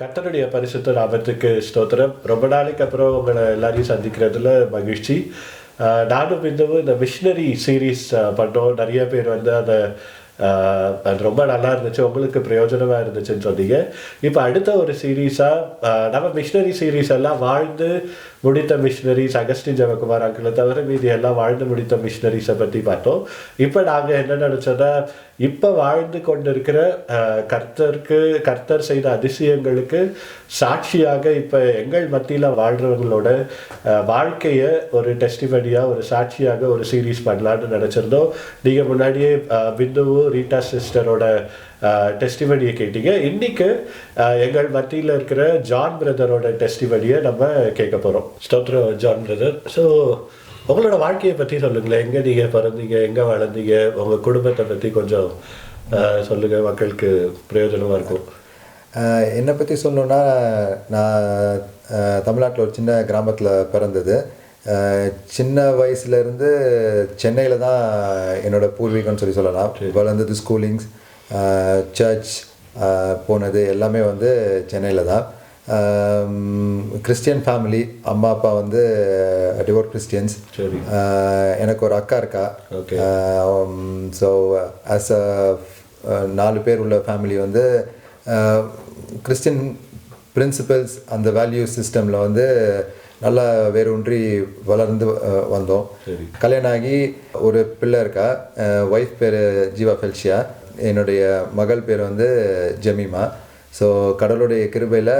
கர்த்தருடைய பரிசுத்த நாமத்துக்கு ஸ்தோத்திரம். ரொம்ப நாளைக்கு அப்புறம் உங்களை எல்லாரையும் சந்திக்கிறதுல மகிழ்ச்சி. நானும் இன்னமும் இந்த மிஷினரி சீரீஸ் பண்ணோம். நிறைய பேர் வந்து அதை அது ரொம்ப நல்லா இருந்துச்சு, உங்களுக்கு பிரயோஜனமாக இருந்துச்சுன்னு சொன்னீங்க. இப்போ அடுத்த ஒரு சீரீஸாக நம்ம மிஷினரி சீரீஸ் எல்லாம் வாழ்ந்து முடித்த மிஷினரிஸ், அகஸ்டின் ஜெபக்குமார் அங்கிளை தவிர மீதி எல்லாம் வாழ்ந்து முடித்த மிஷினரிஸை பற்றி பார்த்தோம். இப்போ நாங்கள் என்ன நினச்சோன்னா, இப்போ வாழ்ந்து கொண்டிருக்கிற கர்த்தர் செய்த அதிசயங்களுக்கு சாட்சியாக இப்போ எங்கள் மத்தியில் வாழ்கிறவங்களோட வாழ்க்கையை ஒரு டெஸ்டிமனியாக, ஒரு சாட்சியாக ஒரு சீரீஸ் பண்ணலான்னு நினச்சிருந்தோம். நீங்கள் முன்னாடியே பிந்துவும் ரீட்டா சிஸ்டரோட டெஸ்டிமனியை கேட்டீங்க. இன்னைக்கு எங்கள் மத்தியில் இருக்கிற ஜான் பிரதரோட டெஸ்டிமனியை நம்ம கேட்க போகிறோம். ஸ்தோத்திரம் ஜான் பிரதர். ஸோ உங்களோட வாழ்க்கையை பற்றி சொல்லுங்களேன். எங்கே நீங்கள் பிறந்தீங்க, எங்கே வளர்ந்தீங்க, உங்கள் குடும்பத்தை பற்றி கொஞ்சம் சொல்லுங்கள், மக்களுக்கு பிரயோஜனமாக இருக்கும். என்னை பற்றி சொல்லணுன்னா, நான் தமிழ்நாட்டில் ஒரு சின்ன கிராமத்தில் பிறந்தது. சின்ன வயசுலேருந்து சென்னையில் தான் என்னோடய பூர்வீகம்னு சொல்லலாம். வளர்ந்தது, ஸ்கூலிங்ஸ், சர்ச் போனது எல்லாமே வந்து சென்னையில் தான். கிறிஸ்டியன் ஃபேமிலி, அம்மா அப்பா வந்து டிவோட் கிறிஸ்டியன்ஸ். எனக்கு ஒரு அக்கா இருக்கா. ஸோ ஆஸ் அ 4 பேர் உள்ள ஃபேமிலி வந்து கிறிஸ்டியன் பிரின்சிபல்ஸ், அந்த வேல்யூ சிஸ்டமில் வந்து நல்லா வேரூன்றி வளர்ந்து வந்தோம். கல்யாணம் ஆகி ஒரு பிள்ளை இருக்கா. ஒய்ஃப் பேர் ஜீவா ஃபெல்ஷியா, என்னுடைய மகள் பேர் வந்து ஜெமிமா. ஸோ கடவுளுடைய கிருபையில்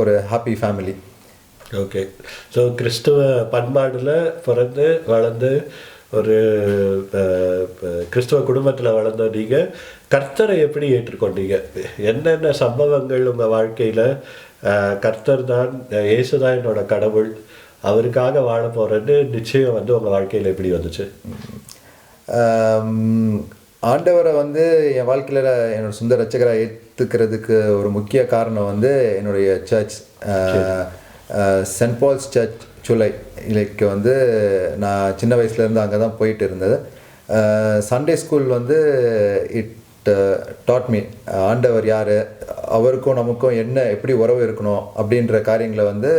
ஒரு ஹாப்பி ஃபேமிலி. ஓகே. ஸோ கிறிஸ்துவ பண்பாடில் பிறந்து வளர்ந்து ஒரு கிறிஸ்துவ குடும்பத்தில் வளர்ந்த நீங்கள் கர்த்தரை எப்படி ஏற்றுக்கொண்டீங்க? என்னென்ன சம்பவங்கள் உங்கள் வாழ்க்கையில் கர்த்தர் தான், இயேசு தான் என்னோட கடவுள், அவருக்காக வாழ போகிறேன்னு நிச்சயம் வந்து உங்கள் வாழ்க்கையில் எப்படி வந்துச்சு? ஆண்டவரை வந்து என் வாழ்க்கையில் என்னோட சொந்த ரட்சகராக ஏற்றுக்கிறதுக்கு ஒரு முக்கிய காரணம் வந்து என்னுடைய சர்ச், சென்ட் பால்ஸ் சர்ச் சூலை இலைக்கு வந்து நான் சின்ன வயசுலேருந்து அங்கே தான் போயிட்டு இருந்தது. சண்டே ஸ்கூல் வந்து இட் டாட் மீ ஆண்டவர் யார், அவருக்கும் நமக்கும் என்ன எப்படி உறவு இருக்கணும் அப்படின்ற காரியங்களை வந்து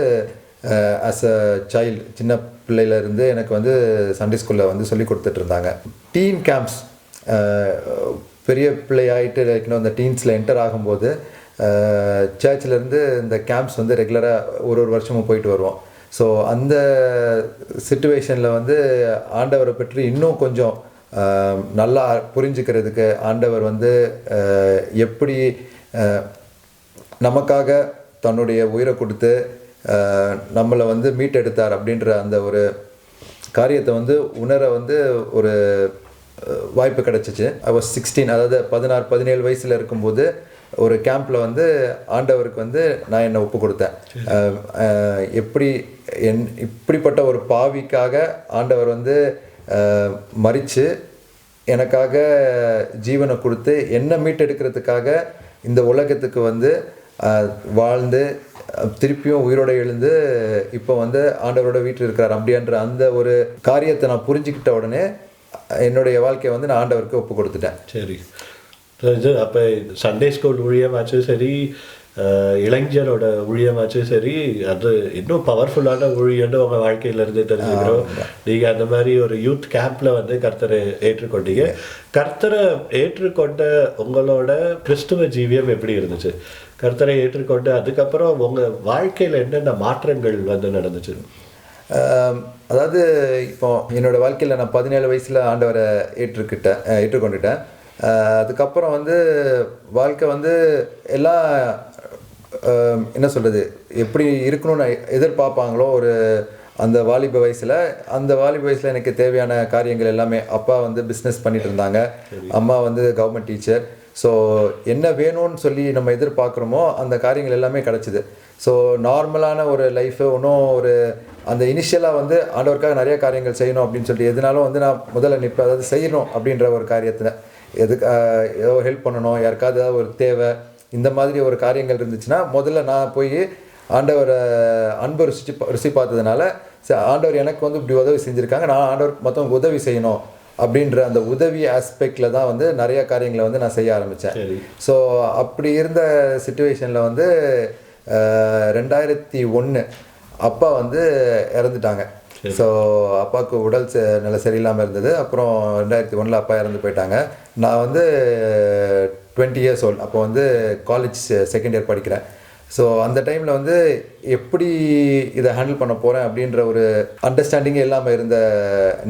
ஆஸ் அ சைல்டு, சின்ன பிள்ளையிலேருந்து எனக்கு வந்து சண்டே ஸ்கூலில் வந்து சொல்லி கொடுத்துட்டு இருந்தாங்க. டீன் கேம்ப்ஸ், பெரிய பிள்ளையாயிட்டு இருக்கணும், அந்த டீன்ஸில் என்டர் ஆகும்போது சர்ச்சிலேருந்து இந்த கேம்ப்ஸ் வந்து ரெகுலராக ஒரு வருஷமும் போயிட்டு வருவோம். ஸோ அந்த சிச்சுவேஷனில் வந்து ஆண்டவரை பற்றி இன்னும் கொஞ்சம் நல்லா புரிஞ்சுக்கிறதுக்கு, ஆண்டவர் வந்து எப்படி நமக்காக தன்னுடைய உயிரை கொடுத்து நம்மளை வந்து மீட்டெடுத்தார் அப்படின்ற அந்த ஒரு காரியத்தை வந்து உணர வந்து ஒரு வாய்ப்பு கிடச்சிச்சு. ஐ வாஸ் 16, அதாவது 16-17 வயசில் இருக்கும்போது ஒரு கேம்பில் வந்து ஆண்டவருக்கு வந்து நான் என்னை ஒப்பு கொடுத்தேன். இப்படிப்பட்ட ஒரு பாவிக்காக ஆண்டவர் வந்து மரித்து எனக்காக ஜீவனை கொடுத்து என்னை மீட்டெடுக்கிறதுக்காக இந்த உலகத்துக்கு வந்து வாழ்ந்து திருப்பியும் உயிரோட எழுந்து இப்போ வந்து ஆண்டவரோட வீட்டில் இருக்கிறார் அப்படின்ற அந்த ஒரு காரியத்தை நான் புரிஞ்சுக்கிட்ட உடனே என்னுடைய வாழ்க்கையை வந்து நான் ஆண்டவருக்கு ஒப்பு கொடுத்துட்டேன். சரி. இது அப்போ சண்டே ஸ்கூல் ஊழியமாச்சும் சரி, இளைஞரோட ஊழியமாச்சும் சரி, அது இன்னும் பவர்ஃபுல்லான ஊழியன்னு உங்கள் வாழ்க்கையிலேருந்து தெரிஞ்சுக்கிறோம். நீங்கள் அந்த மாதிரி ஒரு யூத் கேம்பில் வந்து கர்த்தரை ஏற்றுக்கொண்டீங்க. கர்த்தரை ஏற்றுக்கொண்ட உங்களோட கிறிஸ்துவ ஜீவியம் எப்படி இருந்துச்சு? கர்த்தரை ஏற்றுக்கொண்டு அதுக்கப்புறம் உங்கள் வாழ்க்கையில் என்னென்ன மாற்றங்கள் வந்து நடந்துச்சு? அதாவது இப்போ என்னோடய வாழ்க்கையில் நான் 17 வயசில் ஆண்டவரை ஏற்றுக்கொண்டுட்டேன். அதுக்கப்புறம் வந்து வாழ்க்கை வந்து எல்லாம் என்ன சொல்கிறது, எப்படி இருக்கணும்னு எதிர்பார்ப்பாங்களோ ஒரு அந்த வாலிப வயசில் எனக்கு தேவையான காரியங்கள் எல்லாமே, அப்பா வந்து பிஸ்னஸ் பண்ணிட்டு இருந்தாங்க, அம்மா வந்து கவர்மெண்ட் டீச்சர். ஸோ என்ன வேணும்னு சொல்லி நம்ம எதிர்பார்க்குறோமோ அந்த காரியங்கள் எல்லாமே கிடச்சிது. ஸோ நார்மலான ஒரு லைஃபு, இன்னும் ஒரு அந்த இனிஷியலாக வந்து ஆண்டவருக்காக நிறைய காரியங்கள் செய்யணும் அப்படின்னு சொல்லி எதுனாலும் வந்து நான் முதல்ல நிற்பேன். அதாவது செய்யணும் அப்படின்ற ஒரு காரியத்தில் ஏதோ ஹெல்ப் பண்ணணும், யாருக்காவது ஏதாவது ஒரு தேவை, இந்த மாதிரி ஒரு காரியங்கள் இருந்துச்சுன்னா முதல்ல நான் போய் ஆண்டவரை அன்பு ருசி பார்த்ததுனால ஆண்டவர் எனக்கு வந்து இப்படி உதவி செஞ்சுருக்காங்க, நான் ஆண்டவருக்கு மற்றவங்க உதவி செய்யணும் அப்படின்ற அந்த உதவி ஆஸ்பெக்டில் தான் வந்து நிறைய காரியங்களை வந்து நான் செய்ய ஆரம்பித்தேன். ஸோ அப்படி இருந்த சுச்சுவேஷனில் வந்து 2001 அப்பா வந்து இறந்துட்டாங்க. ஸோ அப்பாவுக்கு உடல் நிலை சரியில்லாமல் இருந்தது. அப்புறம் 2001 அப்பா இறந்து போயிட்டாங்க. நான் வந்து 20 years old, அப்போ வந்து காலேஜ் செகண்ட் இயர் படிக்கிறேன். ஸோ அந்த டைமில் வந்து எப்படி இதை ஹேண்டில் பண்ண போகிறேன் அப்படின்ற ஒரு அண்டர்ஸ்டாண்டிங்கே இல்லாமல் இருந்த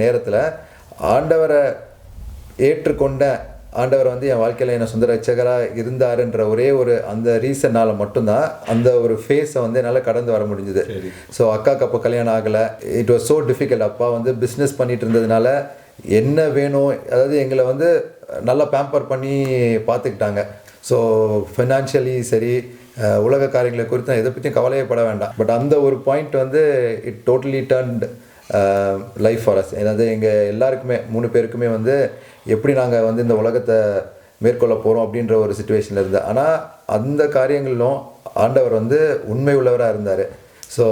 நேரத்தில் ஆண்டவரை ஏற்றுக்கொண்ட ஆண்டவர் வந்து என் வாழ்க்கையில் என்ன சொந்த ரட்சகராக இருந்தாருன்ற ஒரே ஒரு அந்த ரீசனால் மட்டும்தான் அந்த ஒரு ஃபேஸை வந்து என்னால் கடந்து வர முடிஞ்சுது. ஸோ அக்காவுக்கு அப்போ கல்யாணம் ஆகலை. It was so difficult. அப்பா வந்து பிஸ்னஸ் பண்ணிட்டு இருந்ததுனால என்ன வேணும், அதாவது எங்களை வந்து நல்லா பேம்பர் பண்ணி பார்த்துக்கிட்டாங்க. ஸோ ஃபினான்ஷியலி சரி, உலக காரியங்களை குறித்து எதை பற்றியும் கவலையே பட வேண்டாம். பட் அந்த ஒரு பாயிண்ட் வந்து it totally turned life for us. அதாவது எங்கள் எல்லாருக்குமே 3 பேருக்குமே வந்து எப்படி நாங்கள் வந்து இந்த உலகத்தை மேற்கொள்ள போகிறோம் அப்படின்ற ஒரு சுச்சுவேஷனில் இருந்தது. ஆனால் அந்த காரியங்களிலும் ஆண்டவர் வந்து உண்மை உள்ளவராக இருந்தார். So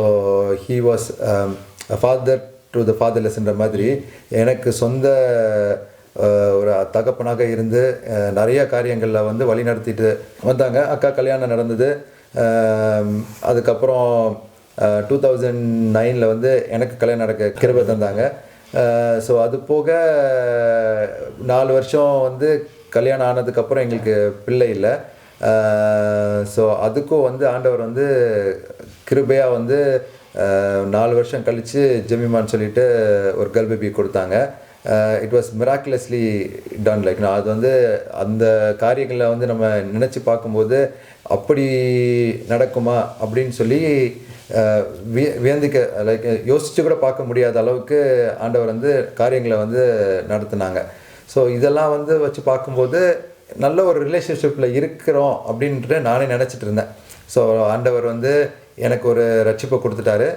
he was father to the ஃபாதர்லெஸ்ன்ற மாதிரி எனக்கு சொந்த ஒரு தகப்பனாக இருந்து நிறைய காரியங்களில் வந்து வழி நடத்திட்டு வந்தாங்க. அக்கா கல்யாணம் நடந்தது. அதுக்கப்புறம் 2009 வந்து எனக்கு கல்யாணம் நடக்க கிருபை தந்தாங்க. ஸோ அது போக 4 வருஷம் வந்து கல்யாணம் ஆனதுக்கப்புறம் எங்களுக்கு பிள்ளை இல்லை. ஸோ அதுக்கும் வந்து ஆண்டவர் வந்து கிருபையாக வந்து 4 வருஷம் கழித்து ஜெமிமான்னு சொல்லிட்டு ஒரு கேர்ள் பேபி கொடுத்தாங்க. It was miraculously done. Like நான் அது வந்து அந்த காரியங்களில் வந்து நம்ம நினச்சி பார்க்கும்போது அப்படி நடக்குமா அப்படின்னு சொல்லி வியந்திக்க லைக் யோசித்து கூட பார்க்க முடியாத அளவுக்கு ஆண்டவர் வந்து காரியங்களை வந்து நடத்துனாங்க. ஸோ இதெல்லாம் வந்து வச்சு பார்க்கும்போது நல்ல ஒரு ரிலேஷன்ஷிப்பில் இருக்கிறோம் அப்படின்ட்டு நானே நினச்சிட்டு இருந்தேன். ஸோ ஆண்டவர் வந்து எனக்கு ஒரு ரட்சிப்பை கொடுத்துட்டாரு.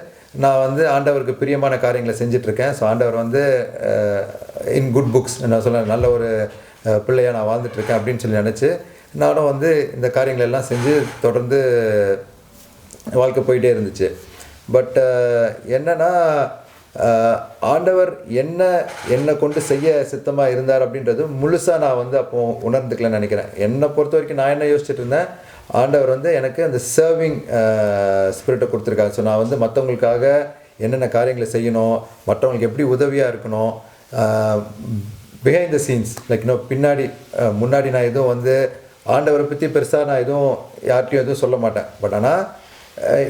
நான் வந்து ஆண்டவருக்கு பிரியமான காரியங்களை செஞ்சிட்ருக்கேன். ஸோ ஆண்டவர் வந்து இன் குட் புக்ஸ் நான் சொல்ல நல்ல ஒரு பிள்ளையாக நான் வாழ்ந்துட்டுருக்கேன் அப்படின்னு சொல்லி நினச்சி நானும் வந்து இந்த காரியங்கள் எல்லாம் செஞ்சு தொடர்ந்து வாழ்க்கை போயிட்டே இருந்துச்சு. பட் என்னன்னா ஆண்டவர் என்னை கொண்டு செய்ய சித்தமாக இருந்தார் அப்படின்றது முழுசாக நான் வந்து அப்போ உணர்ந்துக்கலன்னு நினைக்கிறேன். என்னை பொறுத்த வரைக்கும் நான் என்ன யோசிச்சுட்டு இருந்தேன், ஆண்டவர் வந்து எனக்கு அந்த சர்விங் ஸ்பிரிட்டை கொடுத்துருக்காங்க. ஸோ நான் வந்து மற்றவங்களுக்காக என்னென்ன காரியங்களை செய்யணும், மற்றவங்களுக்கு எப்படி உதவியாக இருக்கணும், பிஹைண்ட் த சீன்ஸ் லைக் முன்னாடி நான் எதுவும் வந்து ஆண்டவரை பற்றி பெருசாக நான் எதுவும் யார்கிட்டையும் எதுவும் சொல்ல மாட்டேன். பட் ஆனால்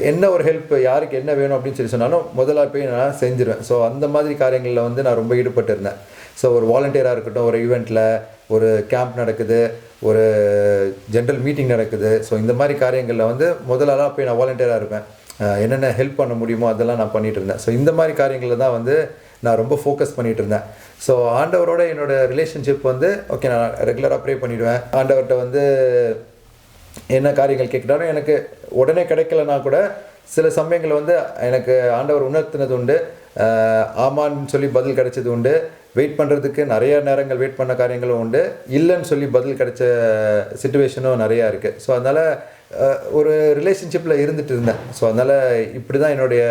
என்ன ஒரு ஹெல்ப் யாருக்கு என்ன வேணும் அப்படின்னு சொல்லி சொன்னாலும் முதலாக போய் நான் செஞ்சிருவேன். ஸோ அந்த மாதிரி காரியங்களில் வந்து நான் ரொம்ப ஈடுபட்டு இருந்தேன். ஸோ ஒரு வாலண்டியராக இருக்கட்டும், ஒரு ஈவெண்ட்டில் ஒரு கேம்ப் நடக்குது, ஒரு ஜென்ரல் மீட்டிங் நடக்குது. ஸோ இந்த மாதிரி காரியங்களில் வந்து முதலாக போய் நான் வாலண்டியராக இருப்பேன். என்னென்ன ஹெல்ப் பண்ண முடியுமோ அதெல்லாம் நான் பண்ணிகிட்டு இருந்தேன். ஸோ இந்த மாதிரி காரியங்களில் தான் வந்து நான் ரொம்ப ஃபோக்கஸ் பண்ணிகிட்டு இருந்தேன். ஸோ ஆண்டவரோட என்னோடய ரிலேஷன்ஷிப் வந்து ஓகே, நான் ரெகுலராக ப்ரே பண்ணிவிடுவேன். ஆண்டவர்கிட்ட வந்து என்ன காரியங்கள் கேட்குறாலும் எனக்கு உடனே கிடைக்கலனா கூட சில சமயங்கள் வந்து எனக்கு ஆண்டவர் உணர்த்தினது உண்டு. ஆமான்னு சொல்லி பதில் கிடைச்சது உண்டு. வெயிட் பண்ணுறதுக்கு நிறைய நேரங்கள் வெயிட் பண்ண காரியங்களும் உண்டு. இல்லைன்னு சொல்லி பதில் கிடைச்ச சிச்சுவேஷனும் நிறையா இருக்குது. ஸோ அதனால் ஒரு ரிலேஷன்ஷிப்பில் இருந்துகிட்டு இருந்தேன். ஸோ அதனால் இப்படி தான் என்னுடைய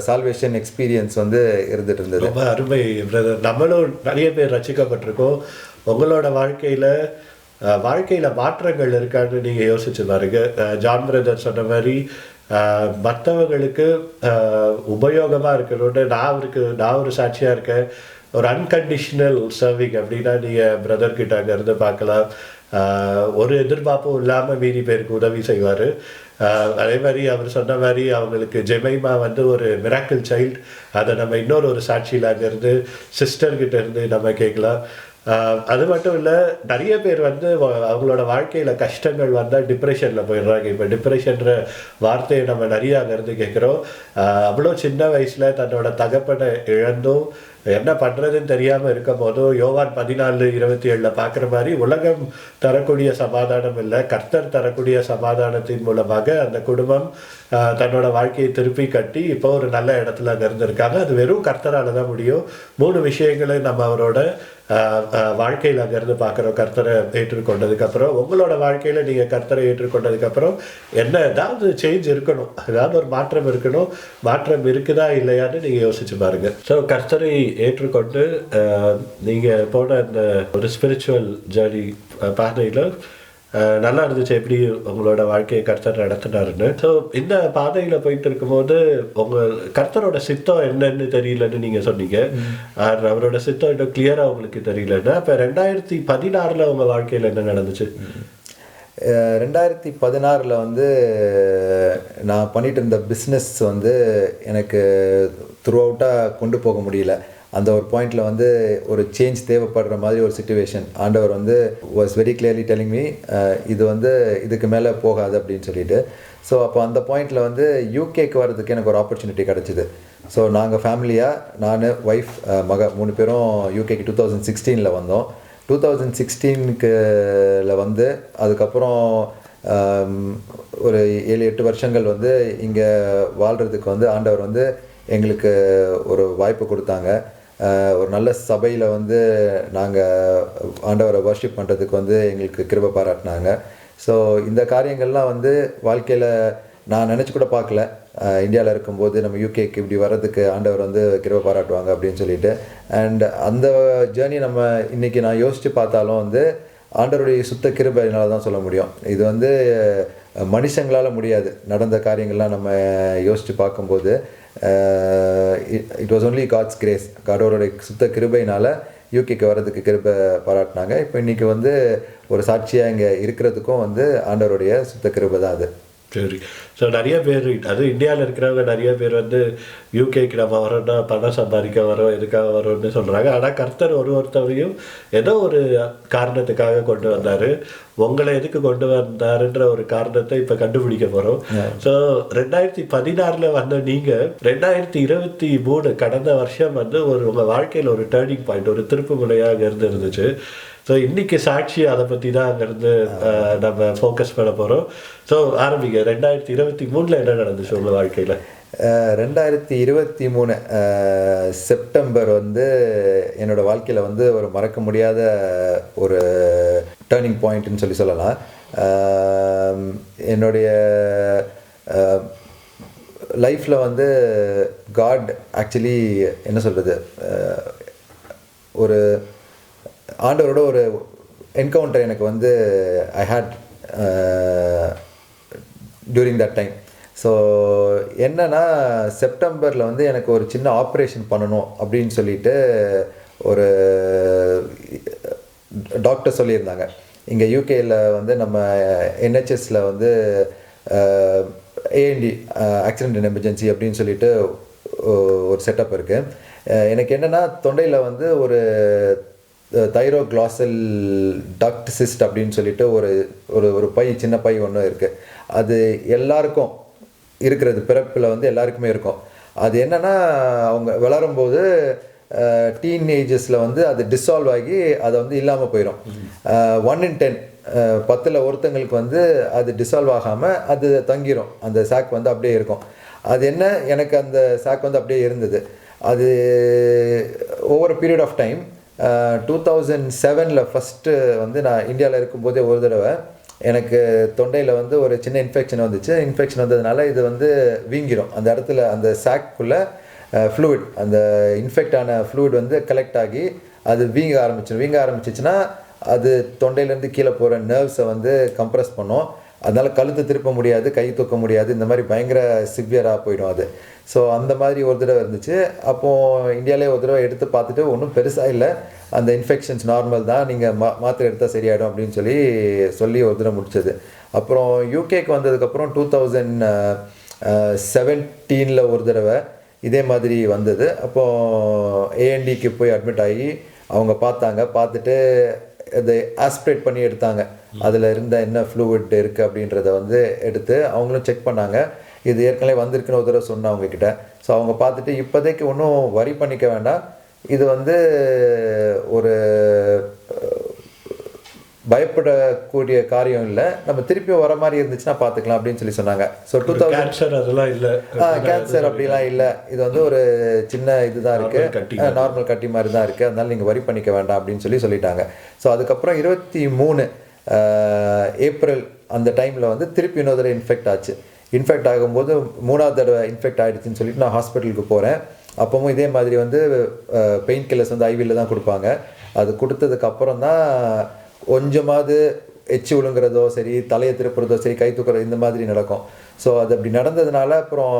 சால்வேஷன் எக்ஸ்பீரியன்ஸ் வந்து இருந்துகிட்டு இருந்தது. ரொம்ப அருமை பிரதர். நம்மளும் நிறைய பேர் ரசிக்கப்பட்டிருக்கோம். உங்களோட வாழ்க்கையில் மாற்றங்கள் இருக்கான்னு நீங்கள் யோசிச்சு பாருங்க. ஜான் பிரதர் சொன்ன மாதிரி மற்றவங்களுக்கு உபயோகமாக இருக்கணும்னு நான் ஒரு சாட்சியாக இருக்கேன். ஒரு அன்கண்டிஷனல் சர்விங் அப்படின்னா நீங்கள் பிரதர்கிட்ட அங்கேருந்து பார்க்கலாம். ஒரு எதிர்பார்ப்பும் இல்லாமல் மீறி பேருக்கு உதவி செய்வார். அதே மாதிரி அவர் சொன்ன மாதிரி அவங்களுக்கு ஜெமைமா வந்து ஒரு மிராக்கிள் சைல்டு. அதை நம்ம இன்னொரு சாட்சியில் அங்கேருந்து சிஸ்டர்கிட்ட இருந்து நம்ம கேட்கலாம். அது மட்டும் இல்லை, நிறைய பேர் வந்து அவங்களோட வாழ்க்கையில் கஷ்டங்கள் வந்தால் டிப்ரெஷனில் போயிடுறாங்க. இப்போ டிப்ரெஷன்ற வார்த்தையை நம்ம நிறைய அங்கேருந்து கேட்குறோம். அவ்வளோ சின்ன வயசில் தன்னோட தகப்பனை இழந்தும் என்ன பண்ணுறதுன்னு தெரியாமல் இருக்கும் போதும் யோவான் 14:27 பார்க்குற மாதிரி உலகம் தரக்கூடிய சமாதானம் இல்லை, கர்த்தர் தரக்கூடிய சமாதானத்தின் மூலமாக அந்த குடும்பம் தன்னோட வாழ்க்கையை திருப்பி கட்டி இப்போ ஒரு நல்ல இடத்துல அங்கே இருந்திருக்காங்க. அது வெறும் கர்த்தரால் தான் முடியும். 3 விஷயங்களை நம்ம அவரோட வாழ்க்கையில் அங்கேருந்து பார்க்குறோம். கர்த்தரை ஏற்றுக்கொண்டதுக்கப்புறம் உங்களோட வாழ்க்கையில் நீங்கள் கர்த்தரை ஏற்றுக்கொண்டதுக்கப்புறம் என்ன ஏதாவது சேஞ்ச் இருக்கணும், ஏதாவது ஒரு மாற்றம் இருக்கணும். மாற்றம் இருக்குதா இல்லையான்னு நீங்கள் யோசிச்சு பாருங்கள். ஸோ கர்த்தரை ஏற்றுக்கொண்டு நீங்கள் போன அந்த ஒரு ஸ்பிரிச்சுவல் ஜேர்னி பாதையில் நல்லா இருந்துச்சு எப்படி உங்களோட வாழ்க்கையை கர்த்தர் நடத்தினாருன்னு. ஸோ இந்த பாதையில் போயிட்டு இருக்கும்போது உங்கள் கர்த்தரோட சித்தம் என்னன்னு தெரியலன்னு நீங்கள் சொன்னீங்க. அவரோட சித்தம் இன்னும் கிளியராக உங்களுக்கு தெரியலன்னா இப்போ 2016 உங்கள் வாழ்க்கையில் என்ன நடந்துச்சு? 2016 வந்து நான் பண்ணிட்டு இருந்த பிஸ்னஸ் வந்து எனக்கு த்ரூ அவுட்டாக கொண்டு போக முடியல. அந்த ஒரு பாயிண்டில் வந்து ஒரு சேஞ்ச் தேவைப்படுற மாதிரி ஒரு சிச்சுவேஷன். ஆண்டவர் வந்து was very clearly telling me இது வந்து இதுக்கு மேலே போகாது அப்படின்னு சொல்லிட்டு. ஸோ அப்போ அந்த பாயிண்டில் வந்து யூகேக்கு வர்றதுக்கு எனக்கு ஒரு ஆப்பர்ச்சுனிட்டி கிடச்சிது. ஸோ நாங்கள் ஃபேமிலியாக நான் ஒய்ஃப் மக 3 பேரும் யூகேக்கு 2016 வந்தோம். 2016 வந்து அதுக்கப்புறம் ஒரு 7-8 வருஷங்கள் வந்து இங்கே வாழ்கிறதுக்கு வந்து ஆண்டவர் வந்து எங்களுக்கு ஒரு வாய்ப்பு கொடுத்தாங்க. ஒரு நல்ல சபையில் வந்து நாங்கள் ஆண்டவரை வர்ஷிப் பண்ணுறதுக்கு வந்து எங்களுக்கு கிருபை பாராட்டினாங்க. ஸோ இந்த காரியங்கள்லாம் வந்து வாழ்க்கையில் நான் நினச்சி கூட பார்க்கல. இந்தியாவில் இருக்கும்போது நம்ம யூகேக்கு இப்படி வர்றதுக்கு ஆண்டவர் வந்து கிருபை பாராட்டுவாங்க அப்படின்னு சொல்லிட்டு. அண்ட் அந்த ஜேர்னி நம்ம இன்றைக்கி நான் யோசித்து பார்த்தாலும் வந்து ஆண்டவருடைய சுத்த கிருபையினால தான் சொல்ல முடியும். இது வந்து மனுஷங்களால் முடியாது. நடந்த காரியங்கள்லாம் நம்ம யோசித்து பார்க்கும்போது it was only God's grace. கடவுளுடைய சுத்த கிருபையினால் யூகேக்கு வர்றதுக்கு கிருபை பாராட்டினாங்க. இப்போ இன்றைக்கி வந்து ஒரு சாட்சியாக இங்கே இருக்கிறதுக்கும் வந்து ஆண்டவருடைய சுத்த கிருபை தான் அது. சரி. ஸோ நிறைய பேர் அது இந்தியாவில் இருக்கிறவங்க நிறைய பேர் வந்து யூகேக்கு நம்ம வரோன்னா பணம் சம்பாதிக்க வரோம், எதுக்காக வரோம்னு சொல்கிறாங்க. ஆனால் கர்த்தர் ஒருத்தரையும் ஏதோ ஒரு காரணத்துக்காக கொண்டு வந்தார். உங்களை எதுக்கு கொண்டு வந்தாருன்ற ஒரு காரணத்தை இப்போ கண்டுபிடிக்க போகிறோம். ஸோ 2016 வந்த நீங்கள் 2023 கடந்த வருஷம் வந்து உங்கள் வாழ்க்கையில் ஒரு டேர்னிங் பாயிண்ட், ஒரு திருப்பு முனையாக இருந்துச்சு. ஸோ இன்றைக்கி சாட்சி அதை பற்றி தான் அங்கேருந்து நம்ம ஃபோக்கஸ் பண்ண போகிறோம். ஸோ ஆரம்பிங்க. 2023 என்ன நடந்துச்சு உங்கள் வாழ்க்கையில்? 2023 செப்டம்பர் வந்து என்னோடய வாழ்க்கையில் வந்து ஒரு மறக்க முடியாத ஒரு டேர்னிங் பாயிண்ட்னு சொல்லலாம். என்னுடைய லைஃப்பில் வந்து காட் ஆக்சுவலி என்ன சொல்கிறது, ஒரு ஆண்டவரோட ஒரு என்கவுண்டர் எனக்கு வந்து I hate during that time. So என்னன்னா செப்டம்பரில் வந்து எனக்கு ஒரு சின்ன ஆப்ரேஷன் பண்ணணும் அப்படின்னு சொல்லிட்டு ஒரு டாக்டர் சொல்லியிருந்தாங்க. இங்கே யூகேயில் வந்து நம்ம என்ஹெச்எஸில் வந்து ஏஎன்டி ஆக்சிடென்ட் அண்ட் எமர்ஜென்சி அப்படின்னு சொல்லிட்டு ஒரு செட்டப் இருக்குது. எனக்கு என்னென்னா தொண்டையில் வந்து ஒரு தைரோக்ளாசல் டக்ட் சிஸ்ட் அப்படின்னு சொல்லிட்டு ஒரு பை, சின்ன பை ஒன்று இருக்குது. அது எல்லாருக்கும் இருக்கிறது, பிறப்பில் வந்து எல்லாருக்குமே இருக்கும். அது என்னென்னா அவங்க வளரும்போது டீனேஜஸில் வந்து அது டிசால்வ் ஆகி அதை வந்து இல்லாமல் போயிடும். 1 in 10 10ல் ஒருத்தங்களுக்கு வந்து அது டிசால்வ் ஆகாமல் அது தங்கிடும். அந்த சாக் வந்து அப்படியே இருக்கும். அது என்ன, எனக்கு அந்த சாக் வந்து அப்படியே இருந்தது. அது over period of time 2007 first வந்து நான் இந்தியாவில் இருக்கும்போதே ஒரு தடவை எனக்கு தொண்டையில் வந்து ஒரு சின்ன இன்ஃபெக்ஷன் வந்துச்சு. இன்ஃபெக்ஷன் வந்ததுனால இது வந்து வீங்கிடும். அந்த இடத்துல அந்த சாக்குள்ளே ஃப்ளூயிட், அந்த இன்ஃபெக்ட் ஆன ஃப்ளூயிட் வந்து கலெக்ட் ஆகி அது வீங்க ஆரம்பிச்சிச்சுன்னா அது தொண்டையிலேருந்து கீழே போகிற நர்வ்ஸை வந்து கம்ப்ரெஸ் பண்ணும். அதனால் கழுத்து திருப்ப முடியாது, கை தூக்க முடியாது, இந்த மாதிரி பயங்கர சிவியராக போயிடும் அது. ஸோ அந்த மாதிரி ஒரு தடவை இருந்துச்சு. அப்போது இந்தியாவிலே ஒரு தடவை எடுத்து பார்த்துட்டு ஒன்றும் பெருசாக இல்லை, அந்த இன்ஃபெக்ஷன்ஸ் நார்மல் தான், நீங்கள் மாத்திரை எடுத்தால் சரியாயிடும் அப்படின்னு சொல்லி ஒரு தடவை முடிச்சது. அப்புறம் யூகேக்கு வந்ததுக்கப்புறம் 2017 ஒரு தடவை இதே மாதிரி வந்தது. அப்போது ஏஎன்டிக்கு போய் அட்மிட் ஆகி அவங்க பார்த்துட்டு அதை ஆஸ்பிரேட் பண்ணி எடுத்தாங்க. அதில் இருந்த என்ன ஃப்ளூயிட் இருக்குது அப்படின்றத வந்து எடுத்து அவங்களும் செக் பண்ணாங்க. இது ஏற்கனவே வந்திருக்குன்னு ஒரு தடவை சொன்னேன் அவங்கக்கிட்ட. ஸோ அவங்க பார்த்துட்டு இப்போதைக்கு ஒன்றும் வரி பண்ணிக்க வேண்டாம், இது வந்து ஒரு பயப்படக்கூடிய காரியம் இல்லை, நம்ம திருப்பியும் வர மாதிரி இருந்துச்சுன்னா பார்த்துக்கலாம் அப்படின்னு சொல்லி சொன்னாங்க. ஸோ 2000 கேன்சர் அதெல்லாம் இல்லை, கேன்சர் அப்படிலாம் இல்லை, இது வந்து ஒரு சின்ன இதுதான் இருக்குது, நார்மல் கட்டி மாதிரி தான் இருக்குது, அதனால நீங்கள் வரி பண்ணிக்க வேண்டாம் அப்படின்னு சொல்லிட்டாங்க. ஸோ அதுக்கப்புறம் 23 ஏப்ரல் அந்த டைமில் வந்து திருப்பி இன்னொரு தடவை இன்ஃபெக்ட் ஆச்சு. இன்ஃபெக்ட் ஆகும்போது 3ஆவது தடவை இன்ஃபெக்ட் ஆகிடுச்சின்னு சொல்லிட்டு நான் ஹாஸ்பிட்டலுக்கு போகிறேன். அப்போவும் இதே மாதிரி வந்து பெயின் கில்லர்ஸ் வந்து ஐவியில் தான் கொடுப்பாங்க. அது கொடுத்ததுக்கப்புறம் தான் கொஞ்சமாவது எச்சி விழுங்குறதோ சரி, தலையை திருப்புறதோ சரி, கை தூக்குறதோ இந்த மாதிரி நடக்கும். ஸோ அது அப்படி நடந்ததுனால அப்புறம்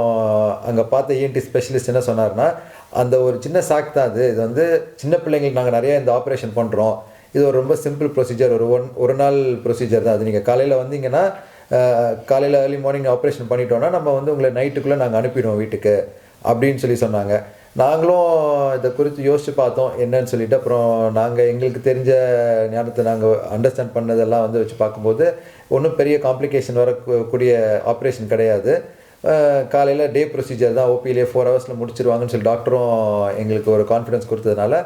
அங்கே பார்த்த இஎன்டி ஸ்பெஷலிஸ்ட் என்ன சொன்னார்னா, அந்த ஒரு சின்ன சாக் தான் அது, இது வந்து சின்ன பிள்ளைங்களுக்கு நாங்கள் நிறைய இந்த ஆப்ரேஷன் பண்ணுறோம், இது ஒரு ரொம்ப சிம்பிள் ப்ரொசீஜர், ஒரு நாள் ப்ரொசீஜர் தான் அது. நீங்கள் காலையில் வந்தீங்கன்னா காலையில் ஏர்லி மார்னிங் ஆப்ரேஷன் பண்ணிட்டோன்னா நம்ம வந்து உங்களை நைட்டுக்குள்ளே நாங்கள் அனுப்பிடுவோம் வீட்டுக்கு அப்படின்னு சொன்னாங்க. நாங்களும் இதை குறித்து யோசித்து பார்த்தோம் என்னன்னு சொல்லிட்டு. அப்புறம் நாங்கள் எங்களுக்கு தெரிஞ்ச ஞானத்தை நாங்கள் அண்டர்ஸ்டாண்ட் பண்ணதெல்லாம் வந்து வச்சு பார்க்கும்போது ஒன்றும் பெரிய காம்ப்ளிகேஷன் வரக்கூடிய ஆப்ரேஷன் கிடையாது. காலையில் டே ப்ரொசீஜர் தான், ஓபியிலே 4 ஹவர்ஸில் முடிச்சிருவாங்கன்னு சொல்லி டாக்டரும் எங்களுக்கு ஒரு கான்ஃபிடன்ஸ் கொடுத்ததுனால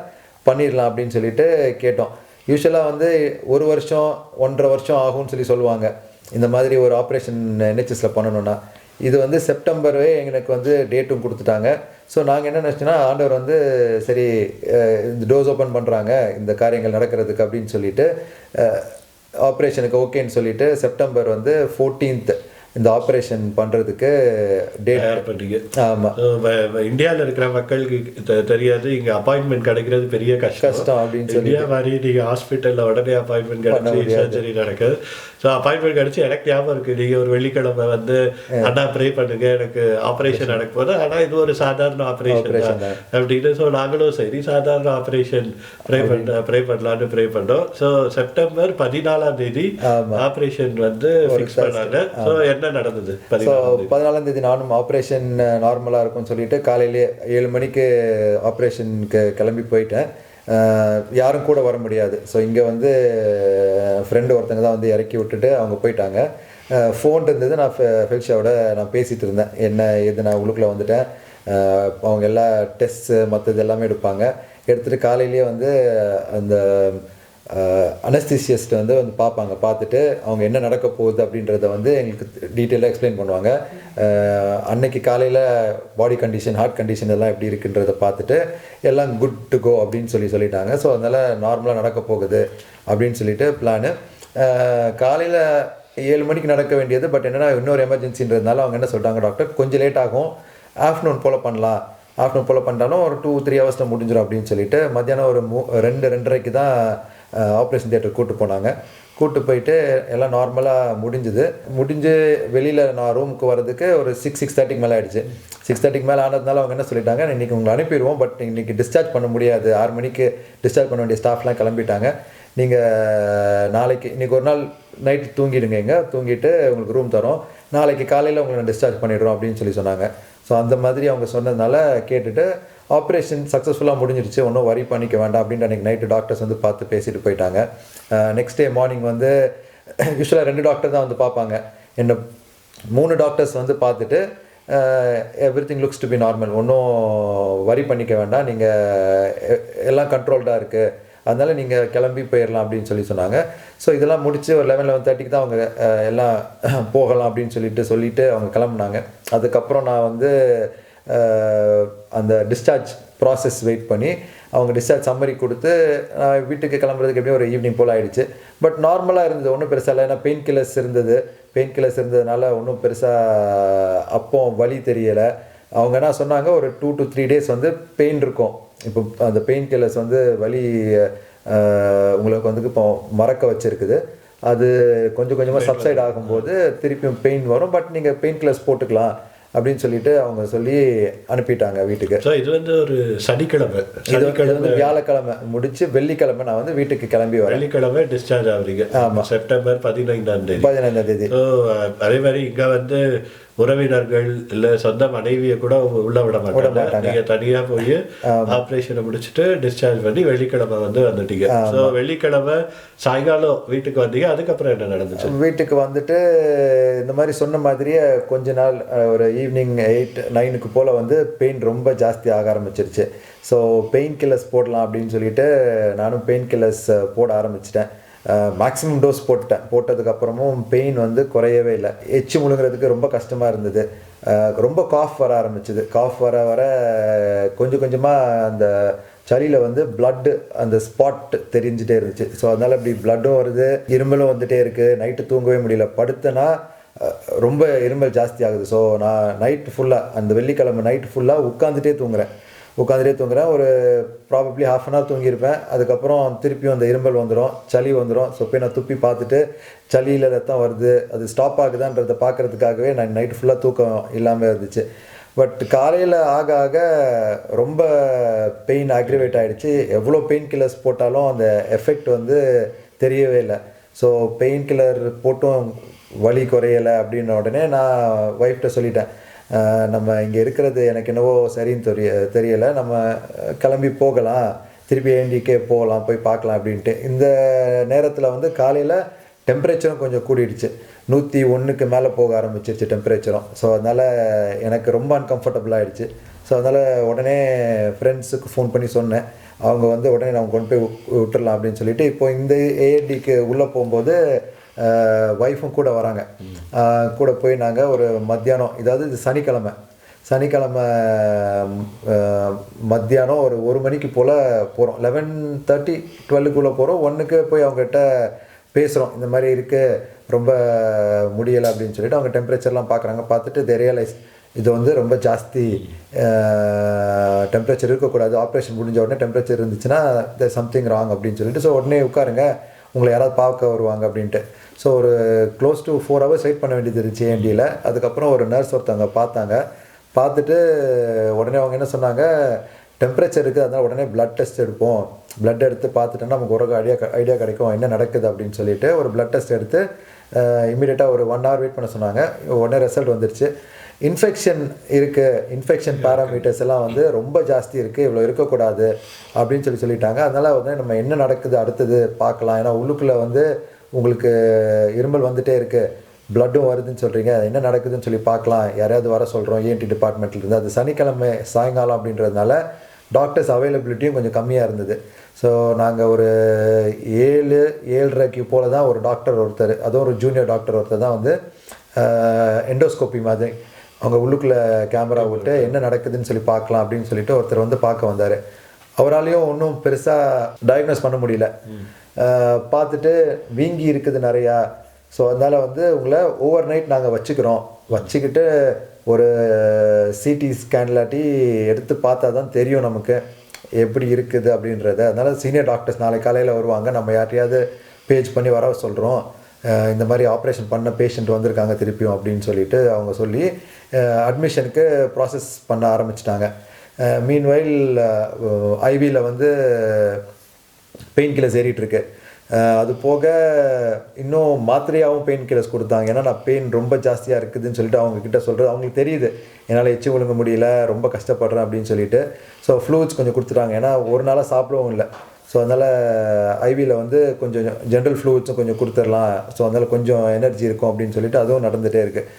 பண்ணிடலாம் அப்படின்னு சொல்லிட்டு கேட்டோம். யூஸ்வலாக வந்து 1 வருஷம் 1.5 வருஷம் ஆகும்னு சொல்லுவாங்க இந்த மாதிரி ஒரு ஆப்ரேஷன் என்ஹெச்எஸில் பண்ணணுன்னா. இது வந்து செப்டம்பரே எங்களுக்கு வந்து டேட்டும் கொடுத்துட்டாங்க. ஸோ நாங்கள் என்ன நினச்சோன்னா, ஆண்டவர் வந்து சரி இந்த டோஸ் ஓப்பன் பண்ணுறாங்க இந்த காரியங்கள் நடக்கிறதுக்கு அப்படின்னு சொல்லிட்டு ஆப்ரேஷனுக்கு ஓகேன்னு சொல்லிட்டு செப்டம்பர் வந்து 14th இந்த ஆப்ரேஷன் பண்ணுறதுக்கு டேட் பண்ணிங்க. ஆமாம், இந்தியாவில் இருக்கிற மக்களுக்கு தெரியாது, இங்கே அப்பாயின்மெண்ட் கிடைக்கிறது பெரிய கஷ்டம் அப்படின்னு சொல்லி இந்தியா மாதிரி நீங்கள் ஹாஸ்பிட்டலில் உடனே அப்பாயின்மெண்ட் கிடைச்சி சர்ஜரி நடக்குது. ஸோ அப்பாயின்மெண்ட் கிடச்சி எனக்கு ஞாபகம் இருக்குது, நீங்கள் ஒரு வெள்ளிக்கிழமை வந்து அண்ணா ப்ரே பண்ணுங்க எனக்கு ஆப்ரேஷன் நடக்க போது, ஆனால் இது ஒரு சாதாரண ஆப்ரேஷன் அப்படின்னு. ஸோ நாங்களும் சரி சாதாரண ஆப்ரேஷன் ப்ரே பண்ணலான்னு ப்ரே பண்ணோம். ஸோ செப்டம்பர் 14ஆம் தேதி ஆப்ரேஷன் வந்து ஃபிக்ஸ் பண்ணாங்க. ஸோ என்ன நடந்தது? 14ஆம் தேதி நானும் ஆப்ரேஷன் நார்மலாக இருக்கும்னு சொல்லிட்டு காலையிலே 7 மணிக்கு ஆப்ரேஷனுக்கு கிளம்பி போயிட்டேன். யாரும் கூட வர முடியாது. ஸோ இங்கே வந்து ஃப்ரெண்டு ஒருத்தங்க தான் வந்து இறக்கி விட்டுட்டு அவங்க போயிட்டாங்க. ஃபோன் இருந்தது, நான் ஃபெல்ஷாவோட நான் பேசிகிட்டு இருந்தேன் என்ன எது, நான் உள்ளுக்குள்ளே வந்துட்டேன். அவங்க எல்லா டெஸ்ட்டு மற்றது எல்லாமே எடுப்பாங்க. எடுத்துகிட்டு காலையிலேயே வந்து அந்த அனஸ்தீசியஸ்ட் வந்து பார்ப்பாங்க. பார்த்துட்டு அவங்க என்ன நடக்க போகுது அப்படின்றத வந்து எங்களுக்கு டீட்டெயிலாக எக்ஸ்பிளைன் பண்ணுவாங்க. அன்னைக்கு காலையில் பாடி கண்டிஷன், ஹார்ட் கண்டிஷன் எல்லாம் எப்படி இருக்குன்றதை பார்த்துட்டு எல்லாம் குட் டு கோ அப்படின்னு சொல்லிட்டாங்க. ஸோ அதனால் நார்மலாக நடக்க போகுது அப்படின்னு சொல்லிட்டு பிளானு. காலையில் 7 மணிக்கு நடக்க வேண்டியது, பட் என்னென்னா இன்னொரு எமர்ஜென்சின்றதுனால அவங்க என்ன சொல்லிட்டாங்க, டாக்டர் கொஞ்சம் லேட் ஆகும், ஆஃப்டர்நூன் போல் பண்ணலாம், ஆஃப்டர்நூன் போல் பண்ணிட்டாலும் ஒரு 2-3 ஹவர்ஸில் முடிஞ்சிடும் அப்படின்னு சொல்லிட்டு மத்தியானம் ஒரு 2-2:30க்கு தான் ஆப்ரேஷன் தியேட்டர் கூப்பிட்டு போனாங்க. கூப்பிட்டு போயிட்டு எல்லாம் நார்மலாக முடிஞ்சு வெளியில் நான் ரூமுக்கு வரதுக்கு ஒரு 6:30க்கு மேலே ஆகிடுச்சு. 6:30க்கு மேலே ஆனதுனால அவங்க என்ன சொல்லிட்டாங்க, இன்றைக்கி உங்களை அனுப்பிடுவோம், பட் இன்றைக்கி டிஸ்சார்ஜ் பண்ண முடியாது, 6 மணிக்கு டிஸ்சார்ஜ் பண்ண வேண்டிய ஸ்டாஃப்லாம் கிளம்பிட்டாங்க, நீங்கள் நாளைக்கு இன்றைக்கி ஒரு நாள் நைட்டு தூங்கிடுங்க, இங்கே தூங்கிட்டு உங்களுக்கு ரூம் தரோம், நாளைக்கு காலையில் உங்களை டிஸ்சார்ஜ் பண்ணிடுறோம் அப்படின்னு சொன்னாங்க. ஸோ அந்த மாதிரி அவங்க சொன்னதுனால கேட்டுட்டு ஆப்ரேஷன் சக்ஸஸ்ஃபுல்லாக முடிஞ்சிருச்சு, ஒன்றும் வரி பண்ணிக்க வேண்டாம் அப்படின்ட்டு அன்றைக்கி நைட்டு டாக்டர்ஸ் வந்து பார்த்து பேசிட்டு போயிட்டாங்க. நெக்ஸ்ட் டே மார்னிங் வந்து யூஸ்வலாக 2 டாக்டர் தான் வந்து பார்ப்பாங்க. என்ன 3 டாக்டர்ஸ் வந்து பார்த்துட்டு everything looks to be normal, ஒன்றும் வரி பண்ணிக்க வேண்டாம், நீங்கள் எல்லாம் கண்ட்ரோல்டாக இருக்குது, அதனால் நீங்கள் கிளம்பி போயிடலாம் அப்படின்னு சொன்னாங்க. ஸோ இதெல்லாம் முடித்து ஒரு 11-11:30க்கு தான் அவங்க எல்லாம் போகலாம் அப்படின்னு சொல்லிட்டு அவங்க கிளம்புனாங்க. அதுக்கப்புறம் நான் வந்து அந்த டிஸ்சார்ஜ் ப்ராசஸ் வெயிட் பண்ணி அவங்க டிஸ்சார்ஜ் சம்மரி கொடுத்து வீட்டுக்கு கிளம்புறதுக்கு எப்படியும் ஒரு ஈவினிங் போல் ஆகிடுச்சு. பட் நார்மலாக இருந்தது, ஒன்றும் பெருசாக இல்லை. ஏன்னா பெயின் கில்லர்ஸ் இருந்ததுனால ஒன்றும் பெருசாக அப்போ வலி தெரியலை. அவங்க என்ன சொன்னாங்க, ஒரு 2 to 3 days வந்து பெயின் இருக்கும். இப்போ அந்த பெயின் கில்லர்ஸ் வந்து வலி உங்களுக்கு வந்து இப்போ மறக்க வச்சுருக்குது, அது கொஞ்சம் கொஞ்சமாக சப்சைட் ஆகும்போது திருப்பியும் பெயின் வரும், பட் நீங்கள் பெயின் கில்லர்ஸ் போட்டுக்கலாம் அப்படின்னு சொல்லிட்டு அவங்க சொல்லி அனுப்பிட்டாங்க வீட்டுக்கு. ஸோ இது வந்து ஒரு சனிக்கிழமை, வந்து வியாழக்கிழமை முடிச்சு வெள்ளிக்கிழமை நான் வந்து வீட்டுக்கு கிளம்பி வரேன். வெள்ளிக்கிழமை டிஸ்சார்ஜ் ஆகுறீங்க. ஆமாம், செப்டம்பர் 15ஆம் தேதி. ஸோ அதே மாதிரி இங்கே வந்து உறவினர்கள் இல்லை சொந்த மனைவியை கூட உள்ள விட மாட்டாங்க. நீங்கள் தனியாக போய் ஆப்ரேஷனை முடிச்சுட்டு டிஸ்சார்ஜ் பண்ணி வெள்ளிக்கிழமை வந்து வந்துட்டீங்க. ஸோ வெள்ளிக்கிழமை சாயங்காலம் வீட்டுக்கு வந்தீங்க. அதுக்கப்புறம் என்ன நடந்துச்சு? வீட்டுக்கு வந்துட்டு இந்த மாதிரி சொன்ன மாதிரியே கொஞ்ச நாள் ஒரு ஈவினிங் 8-9க்கு போல் வந்து பெயின் ரொம்ப ஜாஸ்தி ஆக ஆரம்பிச்சிருச்சு. ஸோ பெயின் கில்லர்ஸ் போடலாம் அப்படின்னு சொல்லிட்டு நானும் பெயின் கில்லர்ஸ் போட ஆரம்பிச்சிட்டேன். மேக்ஸிமம் டோஸ் போட்டதுக்கப்புறமும் பெயின் வந்து குறையவே இல்லை. எச்சு முழுங்கிறதுக்கு ரொம்ப கஷ்டமாக இருந்தது. ரொம்ப காஃப் வர ஆரம்பிச்சுது. காஃப் வர வர கொஞ்சம் கொஞ்சமாக அந்த சளியில் வந்து பிளட்டு அந்த ஸ்பாட் தெரிஞ்சிட்டே இருந்துச்சு. ஸோ அதனால் இப்படி பிளட்டும் வருது, இருமலும் வந்துகிட்டே இருக்குது. நைட்டு தூங்கவே முடியல. படுத்தனா ரொம்ப இருமல் ஜாஸ்தி ஆகுது. ஸோ நான் நைட்டு ஃபுல்லாக அந்த வெள்ளிக்கிழமை நைட்டு ஃபுல்லாக உட்காந்துட்டே தூங்குறேன். ஒரு ப்ராபப்ளி ½ அன் ஹவர் தூங்கியிருப்பேன். அதுக்கப்புறம் திருப்பியும் அந்த இருமல் வந்துடும், சளி வந்துடும். ஸோ போய் நான் துப்பி பார்த்துட்டு சளியில் ரத்தம் வருது, அது ஸ்டாப் ஆகுதான்றதை பார்க்குறதுக்காகவே நான் நைட்டு ஃபுல்லாக தூக்கம் இல்லாமல் இருந்துச்சு. பட் காலையில் ஆக ஆக ரொம்ப பெயின் அக்ரிவேட் ஆகிடுச்சு. எவ்வளோ பெயின் கில்லர்ஸ் போட்டாலும் அந்த எஃபெக்ட் வந்து தெரியவே இல்லை. ஸோ பெயின் கில்லர் போட்டும் வலி குறையலை அப்படின்ன உடனே நான் ஒய்ஃப்கிட்ட சொல்லிட்டேன், நம்ம இங்கே இருக்கிறது எனக்கு என்னவோ சரின்னு தெரியலை, நம்ம கிளம்பி போகலாம், திருப்பி ஏண்டிக்கே போகலாம், போய் பார்க்கலாம் அப்படின்ட்டு. இந்த நேரத்தில் வந்து காலையில் டெம்பரேச்சரும் கொஞ்சம் கூடிடுச்சு. 101க்கு மேலே போக ஆரம்பிச்சிருச்சு டெம்பரேச்சரும். ஸோ அதனால் எனக்கு ரொம்ப அன்கம்ஃபர்டபுள் ஆகிடுச்சு. ஸோ அதனால் உடனே ஃப்ரெண்ட்ஸுக்கு ஃபோன் பண்ணி சொன்னேன். அவங்க வந்து உடனே நான் கொண்டு போய் விட்டுடலாம் அப்படின்னு சொல்லிட்டு, இப்போ இந்த ஏஆர்டிக்கு உள்ளே போகும்போது ஒய்ஃபும் கூட வராங்க. கூட போய் நாங்கள் ஒரு மத்தியானம், இதாவது இது சனிக்கிழமை மத்தியானம் ஒரு 1 மணிக்கு போல் போகிறோம். 11:30 12க்குள்ளே போகிறோம். 1க்கு போய் அவங்ககிட்ட பேசுகிறோம், இந்த மாதிரி இருக்குது, ரொம்ப முடியலை அப்படின்னு சொல்லிட்டு. அவங்க டெம்பரேச்சர்லாம் பார்க்குறாங்க. பார்த்துட்டு தே ரியலைஸ் இது வந்து ரொம்ப ஜாஸ்தி டெம்பரேச்சர் இருக்கக்கூடாது, ஆப்ரேஷன் முடிஞ்ச உடனே டெம்பரேச்சர் இருந்துச்சுன்னா சம்திங் ராங் அப்படின்னு சொல்லிட்டு, ஸோ உடனே உட்காருங்க, உங்களை யாராவது பார்க்க வருவாங்க அப்படின்ட்டு. ஸோ ஒரு க்ளோஸ் டு 4 hours வெயிட் பண்ண வேண்டியது இருந்துச்சு ஏஎன்டியில். அதுக்கப்புறம் ஒரு நர்ஸ் ஒருத்தவங்க பார்த்துட்டு உடனே அவங்க என்ன சொன்னாங்க, டெம்பரேச்சர் இருக்குது, அதனால் உடனே பிளட் டெஸ்ட் எடுப்போம், பிளட் எடுத்து பார்த்துட்டோன்னா நமக்கு ஒரு ஐடியா கிடைக்கும் என்ன நடக்குது அப்படின்னு சொல்லிட்டு ஒரு பிளட் டெஸ்ட் எடுத்து இமீடியட்டாக ஒரு 1 hour வெயிட் பண்ண சொன்னாங்க. உடனே ரிசல்ட் வந்துருச்சு. இன்ஃபெக்ஷன் இருக்குது, இன்ஃபெக்ஷன் பேராமீட்டர்ஸ் எல்லாம் வந்து ரொம்ப ஜாஸ்தி இருக்குது, இவ்வளோ இருக்கக்கூடாது அப்படின்னு சொல்லிட்டாங்க. அதனால் வந்து நம்ம என்ன நடக்குது அடுத்தது பார்க்கலாம், ஏன்னா உள்ளுக்குள்ளே வந்து உங்களுக்கு இருமல் வந்துகிட்டே இருக்குது, பிளட்டும் வருதுன்னு சொல்கிறீங்க, என்ன நடக்குதுன்னு சொல்லி பார்க்கலாம், யாரையாவது வர சொல்கிறோம் ஏஎன்டி டிபார்ட்மெண்ட்லேருந்து. அது சனிக்கிழமை சாயங்காலம் அப்படின்றதுனால டாக்டர்ஸ் அவைலபிலிட்டியும் கொஞ்சம் கம்மியாக இருந்தது. ஸோ நாங்கள் ஒரு 7-7:30 போல் தான் ஒரு டாக்டர் ஒருத்தர், அதுவும் ஒரு ஜூனியர் டாக்டர் ஒருத்தர் தான் வந்து எண்டோஸ்கோப்பி மாதிரி அவங்க உள்ளுக்குள்ளே கேமரா விட்டு என்ன நடக்குதுன்னு சொல்லி பார்க்கலாம் அப்படின்னு சொல்லிட்டு ஒருத்தர் வந்து பார்க்க வந்தார். அவராலையும் ஒன்றும் பெருசாக டயக்னோஸ் பண்ண முடியல. பார்த்துட்டு வீங்கி இருக்குது நிறையா, ஸோ அதனால் வந்து உங்களை ஓவர் நைட் நாங்கள் வச்சுக்கிட்டு ஒரு சிடி ஸ்கேன் இல்லாட்டி எடுத்து பார்த்தா தான் தெரியும் நமக்கு எப்படி இருக்குது அப்படின்றத. அதனால் சீனியர் டாக்டர்ஸ் நாளை காலையில் வருவாங்க, நம்ம யார்ட்டையாவது பேஜ் பண்ணி வர சொல்கிறோம், இந்த மாதிரி ஆப்ரேஷன் பண்ண பேஷண்ட் வந்திருக்காங்க திருப்பியும் அப்படின்னு சொல்லிட்டு அவங்க சொல்லி அட்மிஷனுக்கு ப்ராசஸ் பண்ண ஆரம்பிச்சிட்டாங்க. மீன்வைல் ஐவியில் வந்து பெயின் கில்லர்ஸ் ஏறிட்டுருக்கு. அது போக இன்னும் மாத்திரையாகவும் பெயின் கில்லர்ஸ் கொடுத்தாங்க. ஏன்னா நான் பெயின் ரொம்ப ஜாஸ்தியாக இருக்குதுன்னு சொல்லிட்டு அவங்கக்கிட்ட சொல்கிறது, அவங்களுக்கு தெரியுது என்னால் எச்சி ஒழுங்க முடியல, ரொம்ப கஷ்டப்படுறேன் அப்படின்னு சொல்லிட்டு. ஸோ ஃப்ளூயிட்ஸ் கொஞ்சம் கொடுத்துட்டாங்க, ஏன்னா ஒரு நாளாக சாப்பிடவும் இல்லை. ஸோ அதனால் ஐவியில் வந்து கொஞ்சம் ஜென்ரல் ஃப்ளூயிட்ஸும் கொஞ்சம் கொடுத்துடலாம், ஸோ அதனால் கொஞ்சம் எனர்ஜி இருக்கும் அப்படின்னு சொல்லிட்டு அதுவும் நடந்துகிட்டே இருக்குது.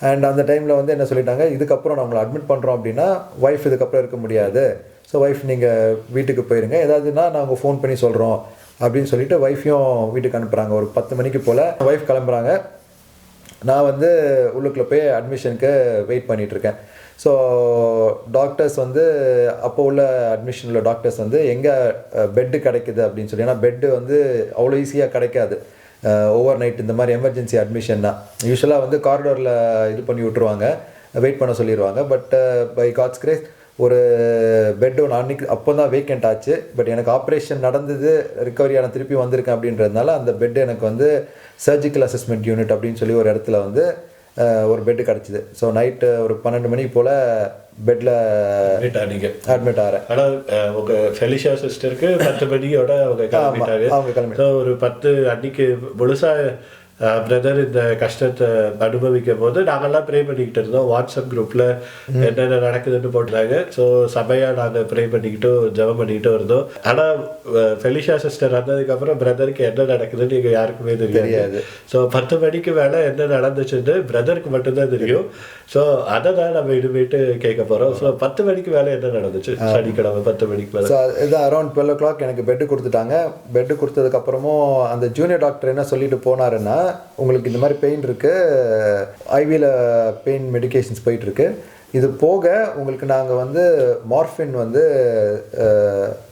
அண்ட் அந்த டைமில் வந்து என்ன சொல்லிட்டாங்க, இதுக்கப்புறம் நான் உங்களை அட்மிட் பண்ணுறோம் அப்படின்னா ஒய்ஃப் இதுக்கப்புறம் இருக்க முடியாது, ஸோ ஒய்ஃப் நீங்கள் வீட்டுக்கு போயிருங்க, ஏதாவதுன்னா நாங்கள் ஃபோன் பண்ணி சொல்கிறோம் அப்படின்னு சொல்லிட்டு ஒய்ஃபையும் வீட்டுக்கு அனுப்புகிறாங்க. ஒரு 10 மணிக்கு போல் ஒய்ஃப் கிளம்புறாங்க. நான் வந்து உள்ளுக்குள்ளே போய் அட்மிஷனுக்கு வெயிட் பண்ணிகிட்ருக்கேன். ஸோ டாக்டர்ஸ் வந்து அப்போ உள்ள அட்மிஷன் உள்ள டாக்டர்ஸ் வந்து எங்கே பெட்டு கிடைக்குது அப்படின்னு சொல்லி, ஏன்னா பெட்டு வந்து அவ்வளோ ஈஸியாக கிடைக்காது ஓவர் நைட் இந்த மாதிரி எமர்ஜென்சி அட்மிஷன்னா. யூஸ்வலாக வந்து காரிடோரில் இது பண்ணி விட்ருவாங்க, வெயிட் பண்ண சொல்லிடுவாங்க. பட் பை காட்ஸ் கிரேஸ் ஒரு பெட் ஒன்று அன்றைக்கி அப்போ தான் வேக்கண்ட் ஆச்சு. பட் எனக்கு ஆப்ரேஷன் நடந்தது, ரிக்கவரியான திருப்பி வந்திருக்கேன் அப்படின்றதுனால அந்த பெட் எனக்கு வந்து சர்ஜிக்கல் அசஸ்மெண்ட் யூனிட் அப்படின்னு சொல்லி ஒரு இடத்துல வந்து ஒரு பெட்டு கிடச்சிது. ஸோ நைட்டு ஒரு 12 மணிக்கு போல் பெட்டில் அட்மிட் ஆகிறேன். ஆனால் உங்கள் ஃபெலிஷா சிஸ்டருக்கு 10 மணியோட அவங்க கிளம்பிட்டாங்க. அவங்க கிளம்பி ஒரு 10 அன்னைக்கு முழுசாக பிரதர் இந்த கஷ்டத்தை அனுபவிக்கும் போது நாங்கள்லாம் ப்ரே பண்ணிக்கிட்டு இருந்தோம். வாட்ஸ்அப் குரூப்பில் என்னென்ன நடக்குதுன்னு போட்டுறாங்க. ஸோ சபையாக நாங்கள் ப்ரே பண்ணிக்கிட்டும் ஜெபம் பண்ணிக்கிட்டும் இருந்தோம். ஆனால் ஃபெலிஷா சிஸ்டர் வந்ததுக்கப்புறம் பிரதருக்கு என்ன நடக்குதுன்னு எங்கள் யாருக்குமே தெரியாது. ஸோ 10 மணிக்கு மேலே என்ன நடந்துச்சுன்னு பிரதருக்கு மட்டும்தான் தெரியும். ஸோ அதை தான் நம்ம இனிமேட்டு கேட்க போகிறோம். ஸோ 10 மணிக்கு மேலே என்ன நடந்துச்சு சனிக்கிழமை 10 மணிக்கு மேலே? ஸோ இது அரௌண்ட் 12 o'clock எனக்கு பெட்டு கொடுத்துட்டாங்க. பெட்டு கொடுத்ததுக்கப்புறமும் அந்த ஜூனியர் டாக்டர் என்ன சொல்லிட்டு போனாருன்னா, உங்களுக்கு இந்த மாதிரி பெயின் இருக்குது, ஐவியில் பெயின் மெடிகேஷன்ஸ் போயிட்டுருக்கு, இது போக உங்களுக்கு நாங்கள் வந்து மார்ஃபின் வந்து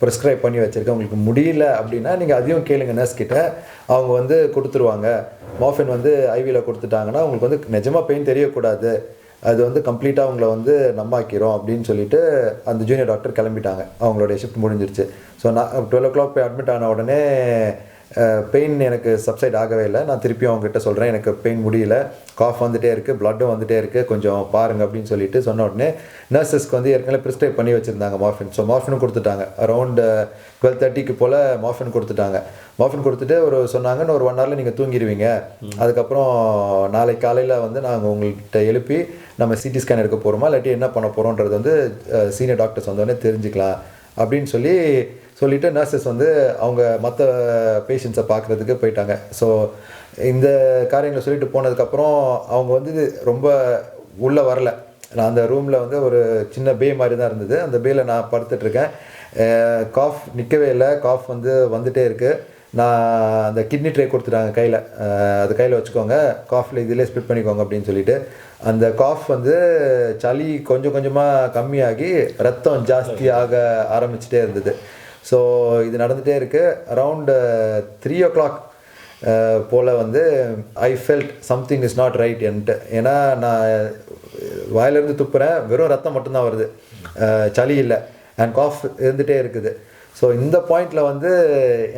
ப்ரிஸ்கிரைப் பண்ணி வச்சுருக்கேன், உங்களுக்கு முடியல அப்படின்னா நீங்கள் அதையும் கேளுங்க நர்ஸ் கிட்ட, அவங்க வந்து கொடுத்துருவாங்க. மார்ஃபின் வந்து ஐவியில் கொடுத்துட்டாங்கன்னா உங்களுக்கு வந்து நிஜமாக பெயின் தெரியக்கூடாது, அது வந்து கம்ப்ளீட்டாக அவங்கள வந்து நம்மாக்கிறோம் அப்படின்னு சொல்லிட்டு அந்த ஜூனியர் டாக்டர் கிளம்பிட்டாங்க. அவங்களுடைய ஷிஃப்ட் முடிஞ்சிருச்சு. ஸோ நான் 12 o'clock போய் அட்மிட் ஆன உடனே பெயின் எனக்கு சப்சைட் ஆகவே இல்லை. நான் திருப்பியும் அவங்ககிட்ட சொல்கிறேன், எனக்கு பெயின் முடியல, காஃப் வந்துகிட்டே இருக்குது, ப்ளட்டும் வந்துகிட்டே இருக்குது, கொஞ்சம் பாருங்கள் அப்படின்னு சொல்லிட்டு சொன்ன உடனே நர்சஸ்க்கு வந்து ஏற்கனவே ப்ரிஸ்கிரைப் பண்ணி வச்சுருந்தாங்க மார்ஃபின். ஸோ மார்ஃபினும் கொடுத்துட்டாங்க. அரௌண்ட் 12:30 போல் மார்ஃபின் கொடுத்துட்டாங்க. மார்ஃபின் கொடுத்துட்டு சொன்னாங்கன்னு ஒரு 1 hourல நீங்கள் தூங்கிடுவீங்க, அதுக்கப்புறம் நாளைக்கு காலையில் வந்து நாங்கள் உங்கள்கிட்ட எழுப்பி நம்ம சிடி ஸ்கேன் எடுக்க போகிறோமா இல்லாட்டி என்ன பண்ண போகிறோன்றது வந்து சீனியர் டாக்டர்ஸ் வந்தோடனே தெரிஞ்சுக்கலாம் அப்படின்னு சொல்லிவிட்டு நர்சஸ் வந்து அவங்க மற்ற பேஷண்ட்ஸை பார்க்குறதுக்கு போயிட்டாங்க. ஸோ இந்த காரியங்களை சொல்லிட்டு போனதுக்கப்புறம் அவங்க வந்து ரொம்ப உள்ளே வரல. நான் அந்த ரூமில் வந்து ஒரு சின்ன பே மாதிரி தான் இருந்தது. அந்த பேயில் நான் படுத்துட்ருக்கேன். காஃப் நிற்கவே இல்லை, காஃப் வந்து வந்துகிட்டே இருக்குது. நான் அந்த கிட்னி ட்ரே கொடுத்துட்டாங்க கையில், அது கையில் வச்சுக்கோங்க, காஃபில் இதிலே ஸ்ப்ளிட் பண்ணிக்கோங்க அப்படின்னு சொல்லிட்டு அந்த காஃப் வந்து சளி கொஞ்சம் கொஞ்சமாக கம்மியாகி ரத்தம் ஜாஸ்தியாக ஆரம்பிச்சிட்டே இருந்தது. ஸோ இது நடந்துகிட்டே இருக்குது. அரவுண்ட் 3 o'clock போல் வந்து I felt something is not right என்ட்டு. ஏன்னா நான் வாயிலிருந்து துப்புறேன், வெறும் ரத்தம் மட்டும்தான் வருது, சளி இல்லை, அண்ட் காஃப் இருந்துகிட்டே இருக்குது. ஸோ இந்த பாயிண்டில் வந்து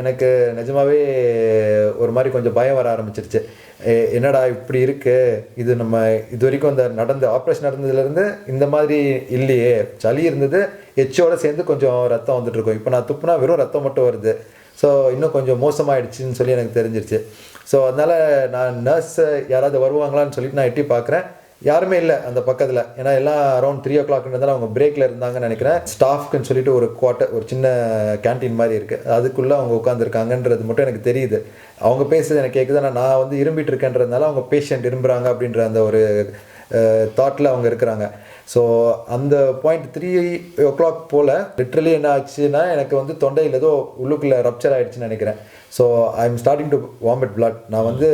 எனக்கு நிஜமாகவே ஒரு மாதிரி கொஞ்சம் பயம் வர ஆரம்பிச்சிருச்சு. என்னடா இப்படி இருக்குது, இது நம்ம இது வரைக்கும் அந்த ஆப்ரேஷன் நடந்ததுலேருந்து இந்த மாதிரி இல்லையே, சளி இருந்தது, எச்சோடு சேர்ந்து கொஞ்சம் ரத்தம் வந்துட்டுருக்கும், இப்போ நான் துப்புனா வெறும் ரத்தம் மட்டும் வருது, ஸோ இன்னும் கொஞ்சம் மோசமாகிடுச்சின்னு சொல்லி எனக்கு தெரிஞ்சிருச்சு. ஸோ அதனால் நான் நர்ஸ் யாராவது வருவாங்களான்னு சொல்லிட்டு நான் எட்டி பார்க்குறேன், யாருமே இல்லை அந்த பக்கத்தில். ஏன்னா எல்லாம் அரௌண்ட் 3 o'clockன்றதால அவங்க பிரேக்கில் இருந்தாங்கன்னு நினைக்கிறேன். ஸ்டாஃப்க்குன்னு சொல்லிட்டு ஒரு சின்ன கேன்டீன் மாதிரி இருக்குது, அதுக்குள்ளே அவங்க உட்காந்துருக்காங்கன்றது மட்டும் எனக்கு தெரியுது. அவங்க பேசுறது எனக்கு கேட்குது. ஆனால் நான் வந்து இரும்பிட்டு இருக்கேன்றதுனால அவங்க பேஷண்ட் இரும்புறாங்க அப்படின்ற அந்த ஒரு தாட்டில் அவங்க இருக்கிறாங்க. ஸோ அந்த பாயிண்ட் 3 o'clock போல் லிட்ரலி என்ன ஆச்சுன்னா, எனக்கு வந்து தொண்டையில் ஏதோ உள்ளுக்குள்ளே ரப்சர் ஆகிடுச்சின்னு நினைக்கிறேன். So I am starting to vomit blood. நான் வந்து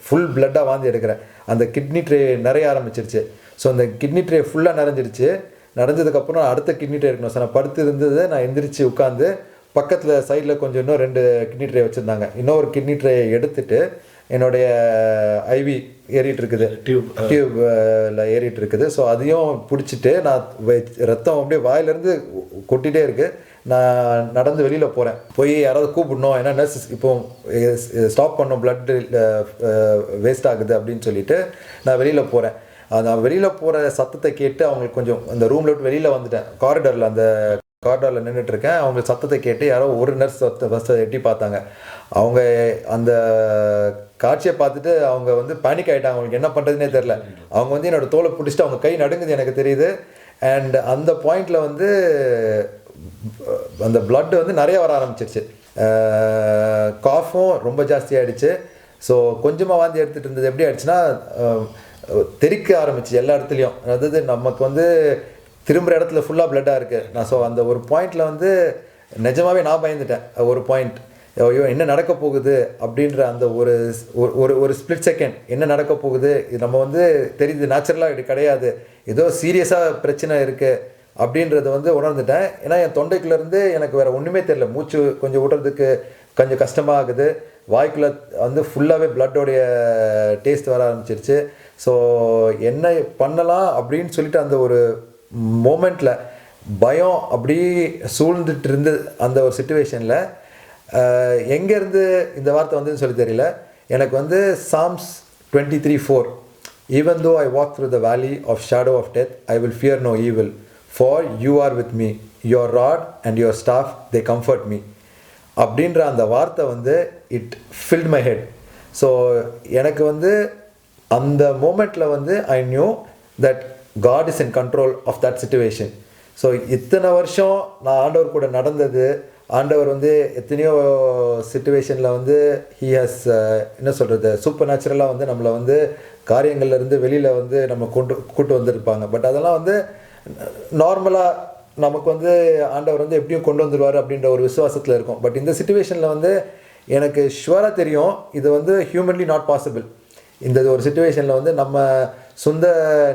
ஃபுல் பிளட்டாக வாந்தி எடுக்கிறேன். அந்த கிட்னி ட்ரே நிறைய ஆரம்பிச்சிருச்சு. ஸோ அந்த கிட்னி ட்ரே ஃபுல்லாக நிறைஞ்சிருச்சு. நிறைஞ்சதுக்கப்புறம் அடுத்த கிட்னி ட்ரே இருக்கணும். ஸோ நான் படுத்து இருந்தது, நான் எந்திரிச்சு உட்காந்து பக்கத்தில் சைடில் கொஞ்சம் இன்னும் 2 கிட்னி ட்ரே வச்சுருந்தாங்க. இன்னொரு கிட்னி ட்ரே எடுத்துகிட்டு என்னுடைய ஐவி ஏறிட்டு இருக்குது, டியூப்பில் ஏறிட்டு இருக்குது. ஸோ அதையும் பிடிச்சிட்டு நான் ரத்தம் அப்படியே வாயிலேருந்து கொட்டிகிட்டே இருக்குது. நான் நடந்து வெளியில் போகிறேன், போய் யாராவது கூப்பிடணும், ஏன்னா நர்ஸ் இப்போ ஸ்டாப் பண்ணோம், பிளட்டு வேஸ்ட் ஆகுது அப்படின்னு சொல்லிட்டு நான் வெளியில் போகிறேன். நான் வெளியில் போகிற சத்தத்தை கேட்டு அவங்களுக்கு கொஞ்சம் அந்த ரூமில் விட்டு வெளியில் வந்துட்டேன். காரிடாரில் நின்றுட்டுருக்கேன். அவங்க சத்தத்தை கேட்டு யாரோ ஒரு நர்ஸ் ஃபஸ்ட்டு எட்டி பார்த்தாங்க. அவங்க அந்த காட்சியை பார்த்துட்டு அவங்க வந்து பேனிக் ஆகிட்டாங்க. அவங்களுக்கு என்ன பண்ணுறதுனே தெரில. அவங்க வந்து என்னோடய தோலை பிடிச்சிட்டு அவங்க கை நடுங்குது எனக்கு தெரியுது. அண்ட் அந்த பாயிண்டில் வந்து அந்த பிளட் வந்து நிறைய வர ஆரம்பிச்சிருச்சு. காஃபும் ரொம்ப ஜாஸ்தி ஆகிடுச்சு. ஸோ கொஞ்சமாக வாந்தி எடுத்துகிட்டு இருந்தது எப்படி ஆயிடுச்சுன்னா, தெறிக்க ஆரம்பிச்சு எல்லா இடத்துலையும். அதாவது நமக்கு வந்து திரும்புகிற இடத்துல ஃபுல்லாக பிளட்டாக இருக்குது. நான் ஸோ அந்த ஒரு பாயிண்டில் வந்து நிஜமாகவே நான் பயந்துட்டேன். ஒரு பாயிண்ட், ஐயோ என்ன நடக்க போகுது அப்படின்ற அந்த ஒரு ஸ்பிளிட் செகண்ட், என்ன நடக்க போகுது, இது நம்ம வந்து தெரியுது நேச்சுரலாக இது கிடையாது, ஏதோ சீரியஸாக பிரச்சனை இருக்குது அப்படின்றத வந்து உணர்ந்துட்டேன். ஏன்னா என் தொண்டைக்குள்ளேருந்து எனக்கு வேறு ஒன்றுமே தெரியல. மூச்சு கொஞ்சம் விடுறதுக்கு கொஞ்சம் கஷ்டமாகுது. வாய்க்குள்ளே வந்து ஃபுல்லாகவே பிளட்டோடைய டேஸ்ட் வர ஆரம்பிச்சிருச்சு. ஸோ என்ன பண்ணலாம் அப்படின்னு சொல்லிட்டு அந்த ஒரு மோமெண்ட்டில் பயம் அப்படி சூழ்ந்துட்டு இருந்து அந்த ஒரு சிச்சுவேஷனில் எங்கேருந்து இந்த வார்த்தை வந்ததுன்னு சொல்லி தெரியல. எனக்கு வந்து Sam's 23:4, even though I walk through the valley of shadow of death I will fear no evil for you are with me, your rod and your staff they comfort me அப்படின்ற அந்த வார்த்தை வந்து it filled my head. So எனக்கு வந்து அந்த மூமெண்ட்டில் வந்து I knew that God is in control of that situation. So இத்தனை வருஷம் நான் ஆண்டவர் கூட நடந்தது, ஆண்டவர் வந்து எத்தனையோ சிச்சுவேஷனில் வந்து ஹி ஹாஸ் என்ன சொல்கிறது, சூப்பர் நேச்சுரலாக வந்து நம்மளை வந்து காரியங்கள்லேருந்து வெளியில் வந்து நம்ம கூட்டு வந்திருப்பாங்க. பட் அதெல்லாம் வந்து நார்மலாக நமக்கு வந்து ஆண்டவர் வந்து எப்படியும் கொண்டு வந்துடுவார் அப்படின்ற ஒரு விசுவாசத்தில் இருக்கும். பட் இந்த சிச்சுவேஷனில் வந்து எனக்கு ஷுவராக தெரியும் இது வந்து ஹியூமன்லி நாட் பாசிபிள். இந்த ஒரு சிச்சுவேஷனில் வந்து நம்ம சொந்த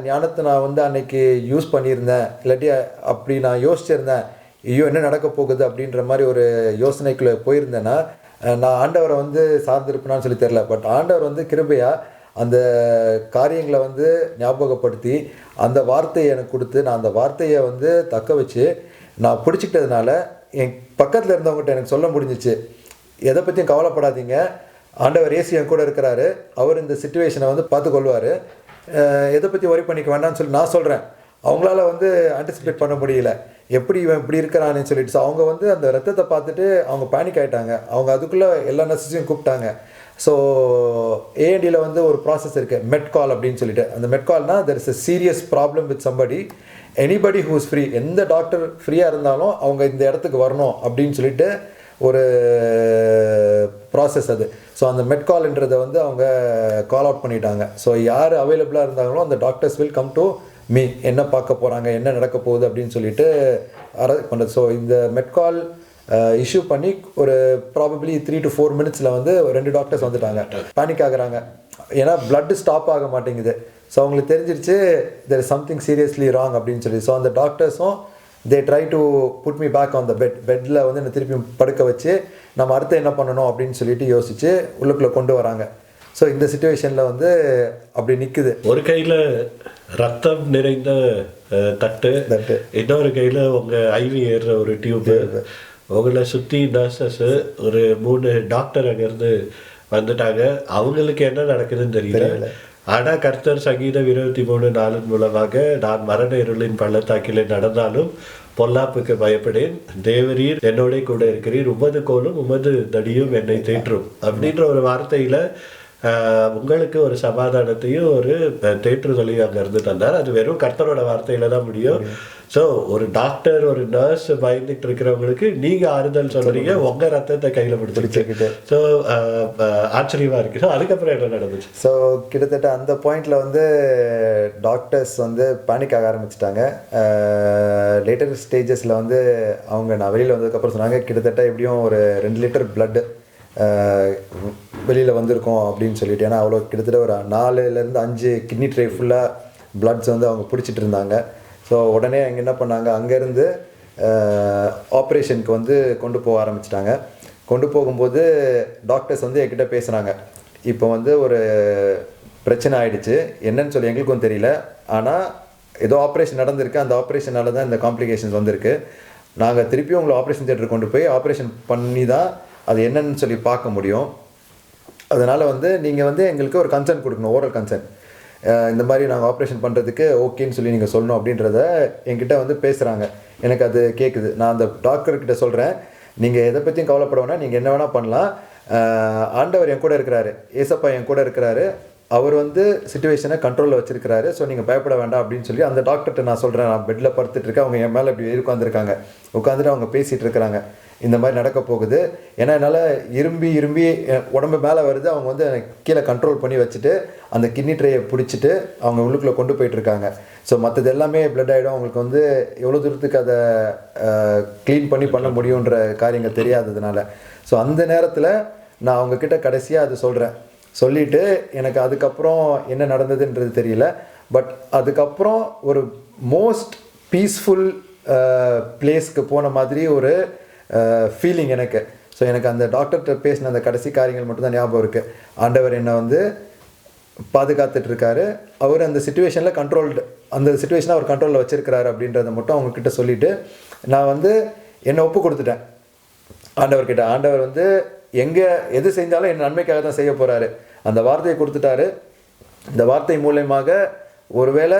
ஞானத்தை நான் வந்து அன்னைக்கு யூஸ் பண்ணியிருந்தேன், இல்லாட்டி அப்படி நான் யோசிச்சிருந்தேன் ஐயோ என்ன நடக்க போகுது அப்படின்ற மாதிரி ஒரு யோசனைக்குள்ளே போயிருந்தேன்னா நான் ஆண்டவரை வந்து சார்ந்திருப்பேனான்னு சொல்லி தெரில. பட் ஆண்டவர் வந்து கிருபையாக அந்த காரியங்களை வந்து ஞாபகப்படுத்தி அந்த வார்த்தையை எனக்கு கொடுத்து நான் அந்த வார்த்தையை வந்து தக்க வச்சு நான் பிடிச்சிக்கிட்டதுனால என் பக்கத்தில் இருந்தவங்ககிட்ட எனக்கு சொல்ல முடிஞ்சிச்சு, எதை பற்றியும் கவலைப்படாதீங்க, ஆண்டவர் இயேசு என் கூட இருக்கிறாரு, அவர் இந்த சிச்சுவேஷனை வந்து பார்த்துக்கொள்வார், எதை பற்றி ஒரி பண்ணிக்க வேண்டாம்னு சொல்லி நான் சொல்கிறேன். அவங்களால வந்து ஆன்டிசிபேட் பண்ண முடியல எப்படி இவன் இப்படி இருக்கிறான்னு சொல்லிட்டு. ஸோ அவங்க வந்து அந்த ரத்தத்தை பார்த்துட்டு அவங்க பேனிக் ஆகிட்டாங்க. அவங்க அதுக்குள்ளே எல்லா நர்சஸையும் கூப்பிட்டாங்க. ஸோ ஏஎன்டியில் வந்து ஒரு ப்ராசஸ் இருக்குது மெட்கால் அப்படின்னு சொல்லிட்டு. அந்த மெட்கால்னா there is a serious problem with somebody, anybody who is free, எந்த டாக்டர் ஃப்ரீயாக இருந்தாலும் அவங்க இந்த இடத்துக்கு வரணும் அப்படின்னு சொல்லிட்டு ஒரு ப்ராசஸ் அது. ஸோ அந்த மெட்கால்ன்றதை வந்து அவங்க கால் அவுட் பண்ணிட்டாங்க. ஸோ யார் அவைலபிளாக இருந்தாங்களோ அந்த doctors will come to me, என்ன பார்க்க போகிறாங்க, என்ன நடக்க போகுது அப்படின்னு சொல்லிட்டு பண்ணுறது. ஸோ இந்த மெட்கால் இஷ்யூ பண்ணி ஒரு ப்ராபப்ளி 3 to 4 minutes வந்து 2 டாக்டர்ஸ் வந்துட்டாங்க. பேனிக் ஆகுறாங்க, ஏன்னா பிளட்டு ஸ்டாப் ஆக மாட்டேங்குது. ஸோ அவங்களுக்கு தெரிஞ்சிருச்சு there is something seriously wrong அப்படின்னு சொல்லி. ஸோ அந்த டாக்டர்ஸும் they try to put me back on the பெட்டில் வந்து என்னை திருப்பி படுக்க வச்சு நம்ம அடுத்து என்ன பண்ணணும் அப்படின்னு சொல்லிட்டு யோசிச்சு உள்ளுக்குள்ளே கொண்டு வராங்க. ஸோ இந்த சிச்சுவேஷனில் வந்து அப்படி நிற்குது. ஒரு கையில் ரத்தம் நிறைந்த தட்டு, இன்னொரு கையில் உங்கள் ஐவி ஏறுற ஒரு டியூப்பு, உங்களை சுற்றி நர்சஸ், ஒரு 3 டாக்டர் அங்கேருந்து வந்துட்டாங்க. அவங்களுக்கு என்ன நடக்குதுன்னு தெரியல. ஆனால் கர்த்தர் சங்கீதம் 23:4 மூலமாக நான் மரண இருளின் பள்ளத்தாக்கிலே நடந்தாலும் பொல்லாப்புக்கு பயப்படேன், தேவரீர் என்னோட கூட இருக்கிறீர், உமது கோலும் உமது தடியும் என்னை தேற்றும் அப்படின்ற ஒரு வார்த்தையில் உங்களுக்கு ஒரு சமாதானத்தையும் ஒரு தேற்றுதலையும் அங்கேருந்து தந்தார். அது வெறும் கர்த்தரோட வார்த்தையில தான் முடியும். ஸோ ஒரு டாக்டர் ஒரு நர்ஸ் பயந்துட்டு இருக்கிறவங்களுக்கு நீங்கள் ஆறுதல் சொல்கிறீங்க, உங்கள் ரத்தத்தை கையில் பிடிச்சிக்கிட்டு. ஸோ ஆச்சரியமாக இருக்குது. அதுக்கப்புறம் என்ன நடந்துச்சு? ஸோ கிட்டத்தட்ட அந்த பாயிண்டில் வந்து டாக்டர்ஸ் வந்து பேனிக் ஆக ஆரம்பிச்சிட்டாங்க. லேட்டர் ஸ்டேஜஸில் வந்து அவங்க நான் வெளியில் வந்ததுக்கப்புறம் சொன்னாங்க கிட்டத்தட்ட எப்படியும் ஒரு 2 லிட்டர் பிளட்டு வெளியில் வந்திருக்கோம் அப்படின்னு சொல்லிட்டு. ஏன்னா அவ்வளோ கிட்டத்தட்ட ஒரு 4லேருந்து 5 கிட்னி ட்ரே ஃபுல்லாக பிளட்ஸ் வந்து அவங்க பிடிச்சிட்டு இருந்தாங்க. ஸோ உடனே அவங்க என்ன பண்ணாங்க, அங்கேருந்து ஆப்ரேஷனுக்கு வந்து கொண்டு போக ஆரம்பிச்சிட்டாங்க. கொண்டு போகும்போது டாக்டர்ஸ் வந்து என்கிட்ட பேசுகிறாங்க, இப்போ வந்து ஒரு பிரச்சனை ஆகிடுச்சு, என்னன்னு சொல்லி எங்களுக்கும் தெரியல, ஆனால் ஏதோ ஆப்ரேஷன் நடந்திருக்கு, அந்த ஆப்ரேஷனால தான் இந்த காம்ப்ளிகேஷன்ஸ் வந்திருக்கு, நாங்கள் திருப்பியும் உங்களை ஆப்ரேஷன் தியேட்டருக்கு கொண்டு போய் ஆப்ரேஷன் பண்ணி தான் அது என்னன்னு சொல்லி பார்க்க முடியும். அதனால் வந்து நீங்கள் வந்து எங்களுக்கு ஒரு கன்சர்ன் கொடுக்கணும், ஓரல் கன்சர்ன், இந்த மாதிரி நாங்கள் ஆப்ரேஷன் பண்ணுறதுக்கு ஓகேன்னு சொல்லி நீங்கள் சொல்லணும் அப்படின்றத என்கிட்ட வந்து பேசுகிறாங்க. எனக்கு அது கேட்குது. நான் அந்த டாக்டர்கிட்ட சொல்கிறேன், நீங்கள் எதை பற்றியும் கவலைப்பட வேணாம், நீங்கள் என்ன வேணால் பண்ணலாம், ஆண்டவர் என் கூட இருக்கிறாரு, ஏசப்பா என் கூட இருக்கிறாரு, அவர் வந்து சிச்சுவேஷனை கண்ட்ரோலில் வச்சுருக்கிறாரு, ஸோ நீங்கள் பயப்பட வேண்டாம் அப்படின்னு சொல்லி அந்த டாக்டர்கிட்ட நான் சொல்கிறேன். நான் பெட்டில் படுத்துட்ருக்கேன், அவங்க என் மேலே இப்படி உட்காந்துருக்காங்க, உட்காந்துட்டு அவங்க பேசிகிட்டு இருக்கிறாங்க, இந்த மாதிரி நடக்க போகுது. ஏன்னா என்னால் இரும்பி உடம்பு மேலே வருது, அவங்க வந்து கீழே கண்ட்ரோல் பண்ணி வச்சுட்டு அந்த கிட்னி ட்ரேயை பிடிச்சிட்டு அவங்க உள்ளுக்குள்ளே கொண்டு போயிட்டுருக்காங்க. ஸோ மற்றது எல்லாமே பிளட் ஆகிடும், அவங்களுக்கு வந்து எவ்வளோ தூரத்துக்கு அதை க்ளீன் பண்ண முடியுன்ற காரியங்கள் தெரியாததுனால. ஸோ அந்த நேரத்தில் நான் அவங்கக்கிட்ட கடைசியாக அது சொல்கிறேன். சொல்லிவிட்டு எனக்கு அதுக்கப்புறம் என்ன நடந்ததுன்றது தெரியல, பட் அதுக்கப்புறம் ஒரு மோஸ்ட் பீஸ்ஃபுல் பிளேஸ்க்கு போன மாதிரி ஒரு ஃபீலிங் எனக்கு. ஸோ எனக்கு அந்த டாக்டர்கிட்ட பேசின அந்த கடைசி காரியங்கள் மட்டும்தான் ஞாபகம் இருக்குது. ஆண்டவர் என்னை வந்து பாதுகாத்துட்ருக்காரு, அவர் அந்த சிச்சுவேஷனில் அந்த சிச்சுவேஷனை அவர் கண்ட்ரோலில் வச்சுருக்கிறாரு அப்படின்றத மட்டும் அவங்கக்கிட்ட சொல்லிவிட்டு நான் வந்து என்னை ஒப்பு கொடுத்துட்டேன் ஆண்டவர்கிட்ட. ஆண்டவர் வந்து எது செஞ்சாலும் என் நன்மைக்காக தான் செய்ய போகிறாரு, அந்த வார்த்தையை கொடுத்துட்டாரு. இந்த வார்த்தை மூலயமாக ஒருவேளை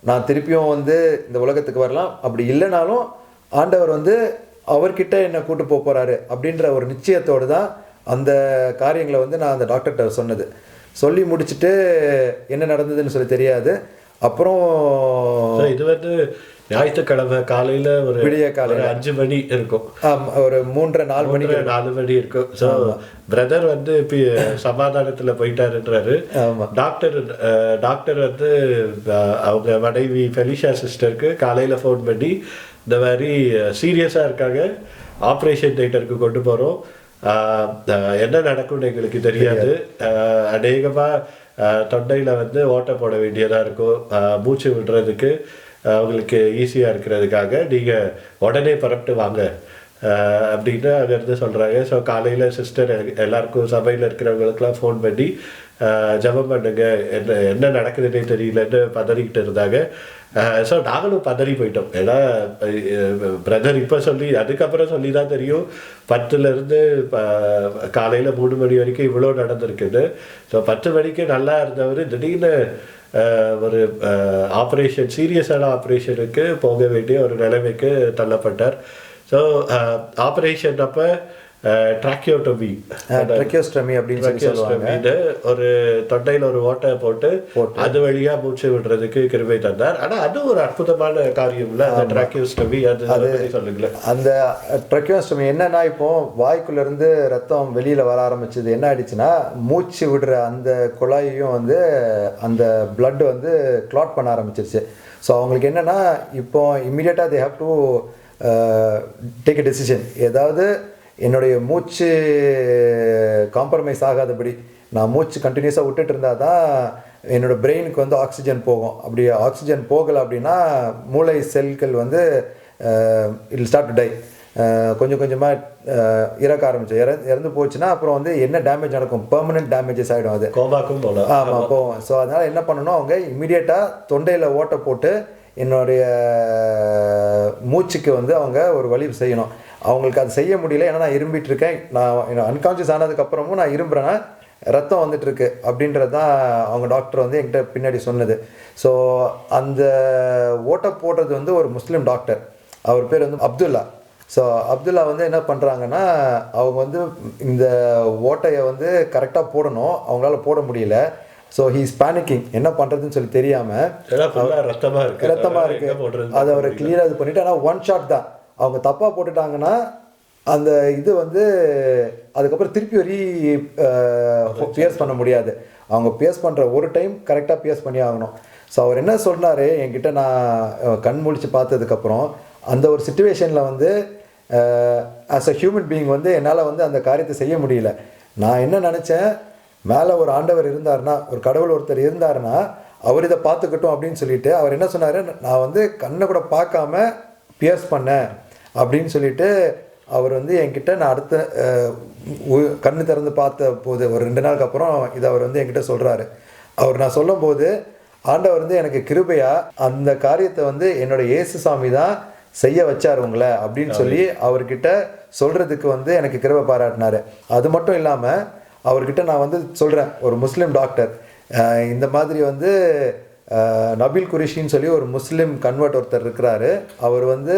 நான் திருப்பியும் வந்து இந்த உலகத்துக்கு வரலாம், அப்படி இல்லைனாலும் ஆண்டவர் வந்து அவர்கிட்ட என்னை கூட்டு போகிறாரு அப்படின்ற ஒரு நிச்சயத்தோடு தான் அந்த காரியங்களை வந்து நான் அந்த டாக்டர்கிட்ட சொன்னது. சொல்லி முடிச்சுட்டு என்ன நடந்ததுன்னு சொல்லி தெரியாது. அப்புறம் இது வந்து ஞாயிற்றுக்கிழமை காலையில் ஒரு விடிய காலையில் 5 மணி இருக்கும். ஒரு 3:30 4 மணி இருக்கும். ஸோ பிரதர் வந்து இப்போ சமாதானத்தில் போயிட்டாருன்றாரு. டாக்டர் வந்து அவங்க மனைவி ஃபெலிஷா சிஸ்டருக்கு காலையில் ஃபோன் பண்ணி இந்த மாதிரி சீரியஸாக இருக்காங்க, ஆப்ரேஷன் தியேட்டருக்கு கொண்டு போகிறோம், என்ன நடக்கும்னு எங்களுக்கு தெரியாது, அநேகமாக தொண்டையில் வந்து ஓட்டை போட வேண்டியதாக இருக்கும், மூச்சு விடுறதுக்கு அவங்களுக்கு ஈஸியாக இருக்கிறதுக்காக நீங்கள் உடனே புறப்பட்டு வாங்க அப்படின்னு அங்கேருந்து சொல்கிறாங்க. ஸோ காலையில் சிஸ்டர் எல்லாருக்கும் சபையில் இருக்கிறவங்களுக்கெல்லாம் ஃபோன் பண்ணி ஜெபம் பண்ணுங்க, என்ன நடக்குதுன்னே தெரியலன்னு பதறிக்கிட்டு இருந்தாங்க. ஸோ நாங்களும் பதறி போயிட்டோம். ஏன்னா பிரதர் இப்போ அதுக்கப்புறம் சொல்லி தான் தெரியும் 10லேருந்து காலையில் 3 மணி வரைக்கும் இவ்வளோ நடந்திருக்குது. ஸோ 10 மணிக்கு நல்லா இருந்தவர் திடீர்னு ஒரு ஆப்ரேஷன், சீரியஸான ஆப்ரேஷனுக்கு போக வேண்டிய ஒரு நிலைமைக்கு தள்ளப்பட்டார். ஸோ ஆப்ரேஷன் அப்போ ட்ராக்கியோஸ்டமி அப்படின்னு சொல்லி சொல்லுவாங்க. ஒரு தொண்டையில் ஒரு ஓட்டை போட்டு அது வழியா மூச்சு விடுறதுக்கு கிருபை தந்தார். ஆனா அது ஒரு அற்புதமான காரியம் இல்ல அந்த ட்ராக்கியோஸ்டமி. அது சொல்லுங்களேன். அந்த ட்ராக்கியோஸ்டமி என்னன்னா, இப்போ வாய்க்குள்ள இருந்து ரத்தம் வெளியில வர ஆரம்பிச்சது. என்ன ஆயிடுச்சுன்னா, மூச்சு விடுற அந்த குழாயையும் வந்து அந்த பிளட் வந்து கிளாட் பண்ண ஆரம்பிச்சிருச்சு. ஸோ அவங்களுக்கு என்னன்னா, இப்போ இம்மிடியட்டா they have to take a decision. ஏதாவது என்னுடைய மூச்சு காம்ப்ரமைஸ் ஆகாதபடி நான் மூச்சு கண்டினியூஸாக விட்டுட்டு இருந்தால் தான் என்னோடய பிரெயினுக்கு வந்து ஆக்சிஜன் போகும். அப்படி ஆக்சிஜன் போகலை அப்படின்னா மூளை செல்கள் வந்து இட் ஸ்டார்ட் டு டை. கொஞ்சம் கொஞ்சமாக இறக்க ஆரம்பிச்சு இறந்து போச்சுன்னா அப்புறம் வந்து என்ன டேமேஜ் நடக்கும், பெர்மனன்ட் டேமேஜஸ் ஆகிடும். அது கோபாக்கும் போகலாம். ஆமாம், போகும். ஸோ அதனால் என்ன பண்ணணும், அவங்க இம்மிடியேட்டாக தொண்டையில் ஓட்டை போட்டு என்னுடைய மூச்சுக்கு வந்து அவங்க ஒரு வழி செய்யணும். அவங்களுக்கு அது செய்ய முடியல. ஏன்னா நான் இரும்பிட்டு இருக்கேன், நான் அன்கான்ஷியஸ் ஆனதுக்கப்புறமும் நான் இரும்புறேன்னா ரத்தம் வந்துட்டுருக்கு அப்படின்றது தான் அவங்க டாக்டர் வந்து என்கிட்ட பின்னாடி சொன்னது. ஸோ அந்த ஓட்டை போடுறது வந்து ஒரு முஸ்லீம் டாக்டர், அவர் பேர் வந்து அப்துல்லா. ஸோ அப்துல்லா வந்து என்ன பண்ணுறாங்கன்னா, அவங்க வந்து இந்த ஓட்டையை வந்து கரெக்டாக போடணும், அவங்களால போட முடியல. ஸோ ஹீஸ் பேனிக்கிங், என்ன பண்ணுறதுன்னு சொல்லி தெரியாமல் ரத்தமாக இருக்குது. அதை அவர் கிளியராக இது பண்ணிவிட்டு, ஆனால் ஒன் ஷாட் தான். அவங்க தப்பாக போட்டுட்டாங்கன்னா அந்த இது வந்து அதுக்கப்புறம் திருப்பி பியர்ஸ் பண்ண முடியாது. அவங்க பியர்ஸ் பண்ணுற ஒரு டைம் கரெக்டாக பியர்ஸ் பண்ணி ஆகணும். ஸோ அவர் என்ன சொன்னார் என்கிட்ட, நான் கண் முழிச்சு பார்த்ததுக்கப்புறம் அந்த ஒரு சிச்சுவேஷனில் வந்து ஆஸ் அ ஹியூமன் பீயிங் வந்து என்னால் வந்து அந்த காரியத்தை செய்ய முடியல. நான் என்ன நினச்சேன், மேலே ஒரு ஆண்டவர் இருந்தார்னா, ஒரு கடவுள் ஒருத்தர் இருந்தாருன்னா அவர் இதை பார்த்துக்கட்டும் அப்படின்னு சொல்லிட்டு அவர் என்ன சொன்னார், நான் வந்து கண்ணை கூட பார்க்காம பியர்ஸ் பண்ணேன் அப்படின்னு சொல்லிட்டு அவர் வந்து என்கிட்ட, நான் அடுத்த கண்ணு திறந்து பார்த்த போது ஒரு 2 நாளுக்கு அப்புறம் இதை அவர் வந்து என்கிட்ட சொல்கிறாரு. அவர் நான் சொல்லும் போது ஆண்டவர் வந்து எனக்கு கிருபையா அந்த காரியத்தை வந்து என்னோட இயேசுசாமி தான் செய்ய வச்சார் உங்களை அப்படின்னு சொல்லி அவர்கிட்ட சொல்கிறதுக்கு வந்து எனக்கு கிருபை பாராட்டினார். அது மட்டும் இல்லாமல் அவர்கிட்ட நான் வந்து சொல்கிறேன், ஒரு முஸ்லீம் டாக்டர் இந்த மாதிரி வந்து நபீல் குரேஷின்னு சொல்லி ஒரு முஸ்லீம் கன்வெர்ட் ஒருத்தர் இருக்கிறாரு. அவர் வந்து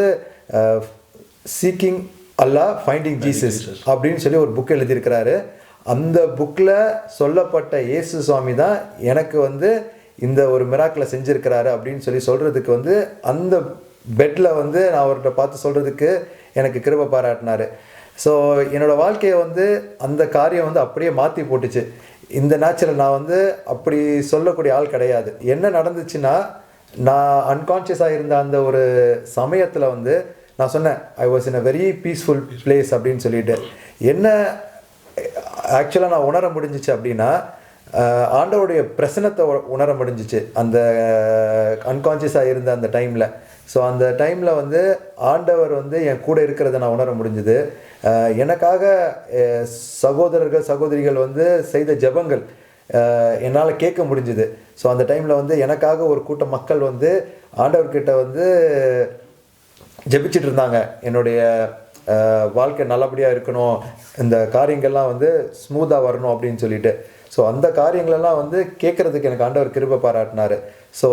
சீக்கிங் அல்லா ஃபைண்டிங் ஜீசஸ் அப்படின்னு சொல்லி ஒரு புக் எழுதியிருக்கிறாரு. அந்த புக்கில் சொல்லப்பட்ட இயேசு சுவாமி தான் எனக்கு வந்து இந்த ஒரு மிராக்கிளை செஞ்சுருக்கிறாரு அப்படின்னு சொல்லி சொல்கிறதுக்கு வந்து அந்த பெட்டில் வந்து நான் அவர்கிட்ட பார்த்து சொல்கிறதுக்கு எனக்கு கிருபை பாராட்டினார். ஸோ என்னோடய வாழ்க்கையை வந்து அந்த காரியம் வந்து அப்படியே மாற்றி போட்டுச்சு. இந்த நேச்சுரல் நான் வந்து அப்படி சொல்லக்கூடிய ஆள் கிடையாது. என்ன நடந்துச்சுன்னா, நான் அன்கான்ஷியஸாக இருந்த அந்த ஒரு சமயத்தில் வந்து நான் சொன்னேன், I was in a very peaceful place அப்படின்னு சொல்லிட்டு. என்ன ஆக்சுவலாக நான் உணர முடிஞ்சிச்சு அப்படின்னா, ஆண்டவருடைய பிரசனத்தை உணர முடிஞ்சிச்சு அந்த அன்கான்ஷியஸாக இருந்த அந்த டைமில். ஸோ அந்த டைமில் வந்து ஆண்டவர் வந்து என் கூட இருக்கிறத நான் உணர முடிஞ்சுது. எனக்காக சகோதரர்கள் சகோதரிகள் வந்து செய்த ஜெபங்கள் என்னால் கேட்க முடிஞ்சுது. ஸோ அந்த டைமில் வந்து எனக்காக ஒரு கூட்ட மக்கள் வந்து ஆண்டவர்கிட்ட வந்து ஜெபிச்சிட்டு இருந்தாங்க, என்னுடைய வாழ்க்கை நல்லபடியாக இருக்கணும், இந்த காரியங்கள்லாம் வந்து ஸ்மூத்தாக வரணும் அப்படின்னு சொல்லிட்டு. ஸோ அந்த காரியங்களெல்லாம் வந்து கேட்குறதுக்கு எனக்கு ஆண்டவர் கிருபை பாராட்டினார். ஸோ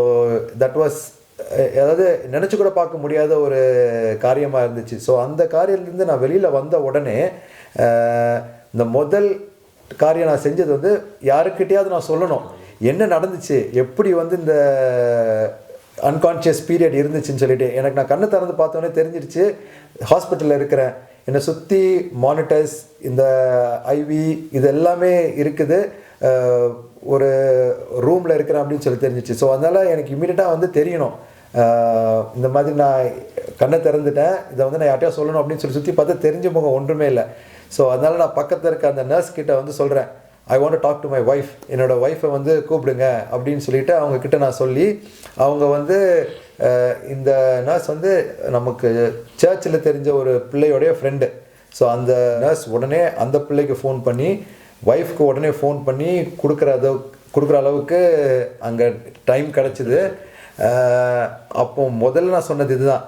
தட் வாஸ், அதாவது நினச்சி கூட பார்க்க முடியாத ஒரு காரியமாக இருந்துச்சு. ஸோ அந்த காரியத்துலேருந்து நான் வெளியில் வந்த உடனே இந்த முதல் காரியம் நான் செஞ்சது வந்து யாருக்கிட்டையாவது நான் சொல்லணும் என்ன நடந்துச்சு, எப்படி வந்து இந்த அன்கான்ஷியஸ் பீரியட் இருந்துச்சுன்னு சொல்லிட்டு. எனக்கு நான் கண்ணை திறந்து பார்த்தோன்னே தெரிஞ்சிடுச்சு ஹாஸ்பிட்டலில் இருக்கிறேன், என்னை சுற்றி மானிட்டர்ஸ், இந்த ஐவி இது எல்லாமே இருக்குது, ஒரு ரூமில் இருக்கிறேன் அப்படின்னு சொல்லி தெரிஞ்சிச்சு. ஸோ அதனால் எனக்கு இமீடியட்டாக வந்து தெரியணும் இந்த மாதிரி நான் கண்ணை திறந்துட்டேன், இதை வந்து நான் யார்ட்டையா சொல்லணும் அப்படின்னு சொல்லி சுற்றி பார்த்தா தெரிஞ்ச முகம் ஒன்றுமே இல்லை. ஸோ அதனால் நான் பக்கத்தில் இருக்க அந்த நர்ஸ் கிட்ட வந்து சொல்கிறேன், I want to talk to my wife, என்னோடய ஒய்ஃபை வந்து கூப்பிடுங்க அப்படின்னு சொல்லிவிட்டு அவங்கக்கிட்ட நான் சொல்லி, அவங்க வந்து இந்த நர்ஸ் வந்து நமக்கு சர்ச்சில் தெரிஞ்ச ஒரு பிள்ளையோடைய ஃப்ரெண்டு. ஸோ அந்த நர்ஸ் உடனே அந்த பிள்ளைக்கு ஃபோன் பண்ணி ஒய்ஃப்க்கு உடனே ஃபோன் பண்ணி கொடுக்குற அளவுக்கு அங்கே டைம் கிடச்சிது. அப்போ முதல்ல நான் சொன்னது இதுதான்,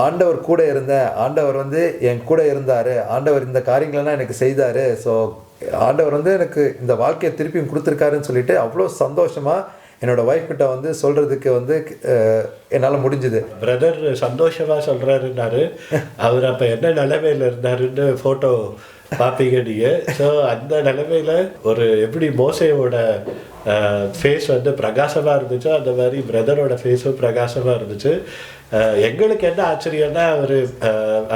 ஆண்டவர் கூட இருந்தேன், ஆண்டவர் வந்து என் கூட இருந்தார், ஆண்டவர் இந்த காரியங்களெல்லாம் எனக்கு செய்தார், ஸோ ஆண்டவர் வந்து எனக்கு இந்த வாழ்க்கையை திருப்பியும் கொடுத்துருக்காருன்னு சொல்லிட்டு அவ்வளோ சந்தோஷமாக என்னோடய ஒய்ஃப் கிட்ட வந்து சொல்கிறதுக்கு வந்து என்னால் முடிஞ்சுது. பிரதர் சந்தோஷமாக சொல்கிறாருன்னாரு, அவர் அப்போ என்ன நிலைமையில் இருந்தாருன்னு ஃபோட்டோ பார்ப்பீங்க நீங்கள். ஸோ அந்த நிலைமையில் ஒரு எப்படி மோசையோட ஃபேஸ் வந்து பிரகாசமாக இருந்துச்சோ அந்த மாதிரி பிரதரோட ஃபேஸும் பிரகாசமாக இருந்துச்சு. எங்களுக்கு என்ன ஆச்சரியம்னா, அவர்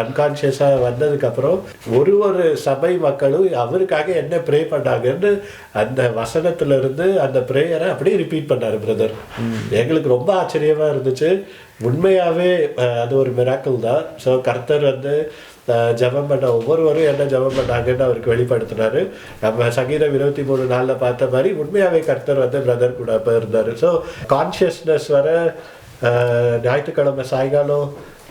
அன்கான்ஷியஸாக வந்ததுக்கப்புறம் ஒரு சபை மக்களும் அவருக்காக என்ன ப்ரே பண்ணாங்கன்னு அந்த வசனத்திலிருந்து அந்த ப்ரேயரை அப்படியே ரிப்பீட் பண்ணார் பிரதர். எங்களுக்கு ரொம்ப ஆச்சரியமாக இருந்துச்சு. உண்மையாகவே அது ஒரு மிராக்கிள் தான். ஸோ கர்த்தர் வந்து ஜபம் பண்ண ஒவ்வொருவரும் என்ன ஜபம் பண்ணாங்கன்னு அவருக்கு வெளிப்படுத்தினார். நம்ம சங்கீதம் 23:4 பார்த்த மாதிரி உண்மையாகவே கர்த்தர் வந்து பிரதர் கூட அப்போ இருந்தார். ஸோ கான்ஷியஸ்னஸ் வர ஞாயிற்றுக்கிழமை சாயங்காலம்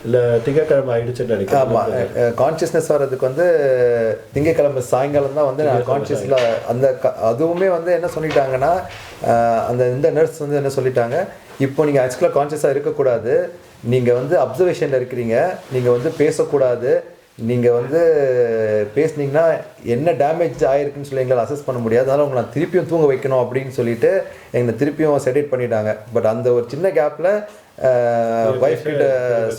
இல்லை திங்கக்கிழமை ஆயிடுச்சுன்னு நினைக்கிறேன். ஆமாம், கான்ஷியஸ்னஸ் வர்றதுக்கு வந்து திங்கக்கிழமை சாயங்காலம் தான் வந்து நான் கான்ஷியஸில் அந்த அதுவுமே வந்து என்ன சொல்லிட்டாங்கன்னா, இந்த நர்ஸ் வந்து என்ன சொல்லிட்டாங்க, இப்போ நீங்கள் ஆக்சுவலாக கான்ஷியஸாக இருக்கக்கூடாது, நீங்கள் வந்து அப்சர்வேஷனில் இருக்கிறீங்க, நீங்கள் வந்து பேசக்கூடாது, நீங்கள் வந்து பேசுனீங்கன்னா என்ன டேமேஜ் ஆகிருக்குன்னு சொல்லி எங்களால் அசஸ் பண்ண முடியாது, அதனால் உங்களை நான் திருப்பியும் தூங்க வைக்கணும் அப்படின்னு சொல்லிட்டு எங்களை திருப்பியும் செடேட் பண்ணிட்டாங்க. பட் அந்த ஒரு சின்ன கேப்பில் ஒய்ஃப் கிட்ட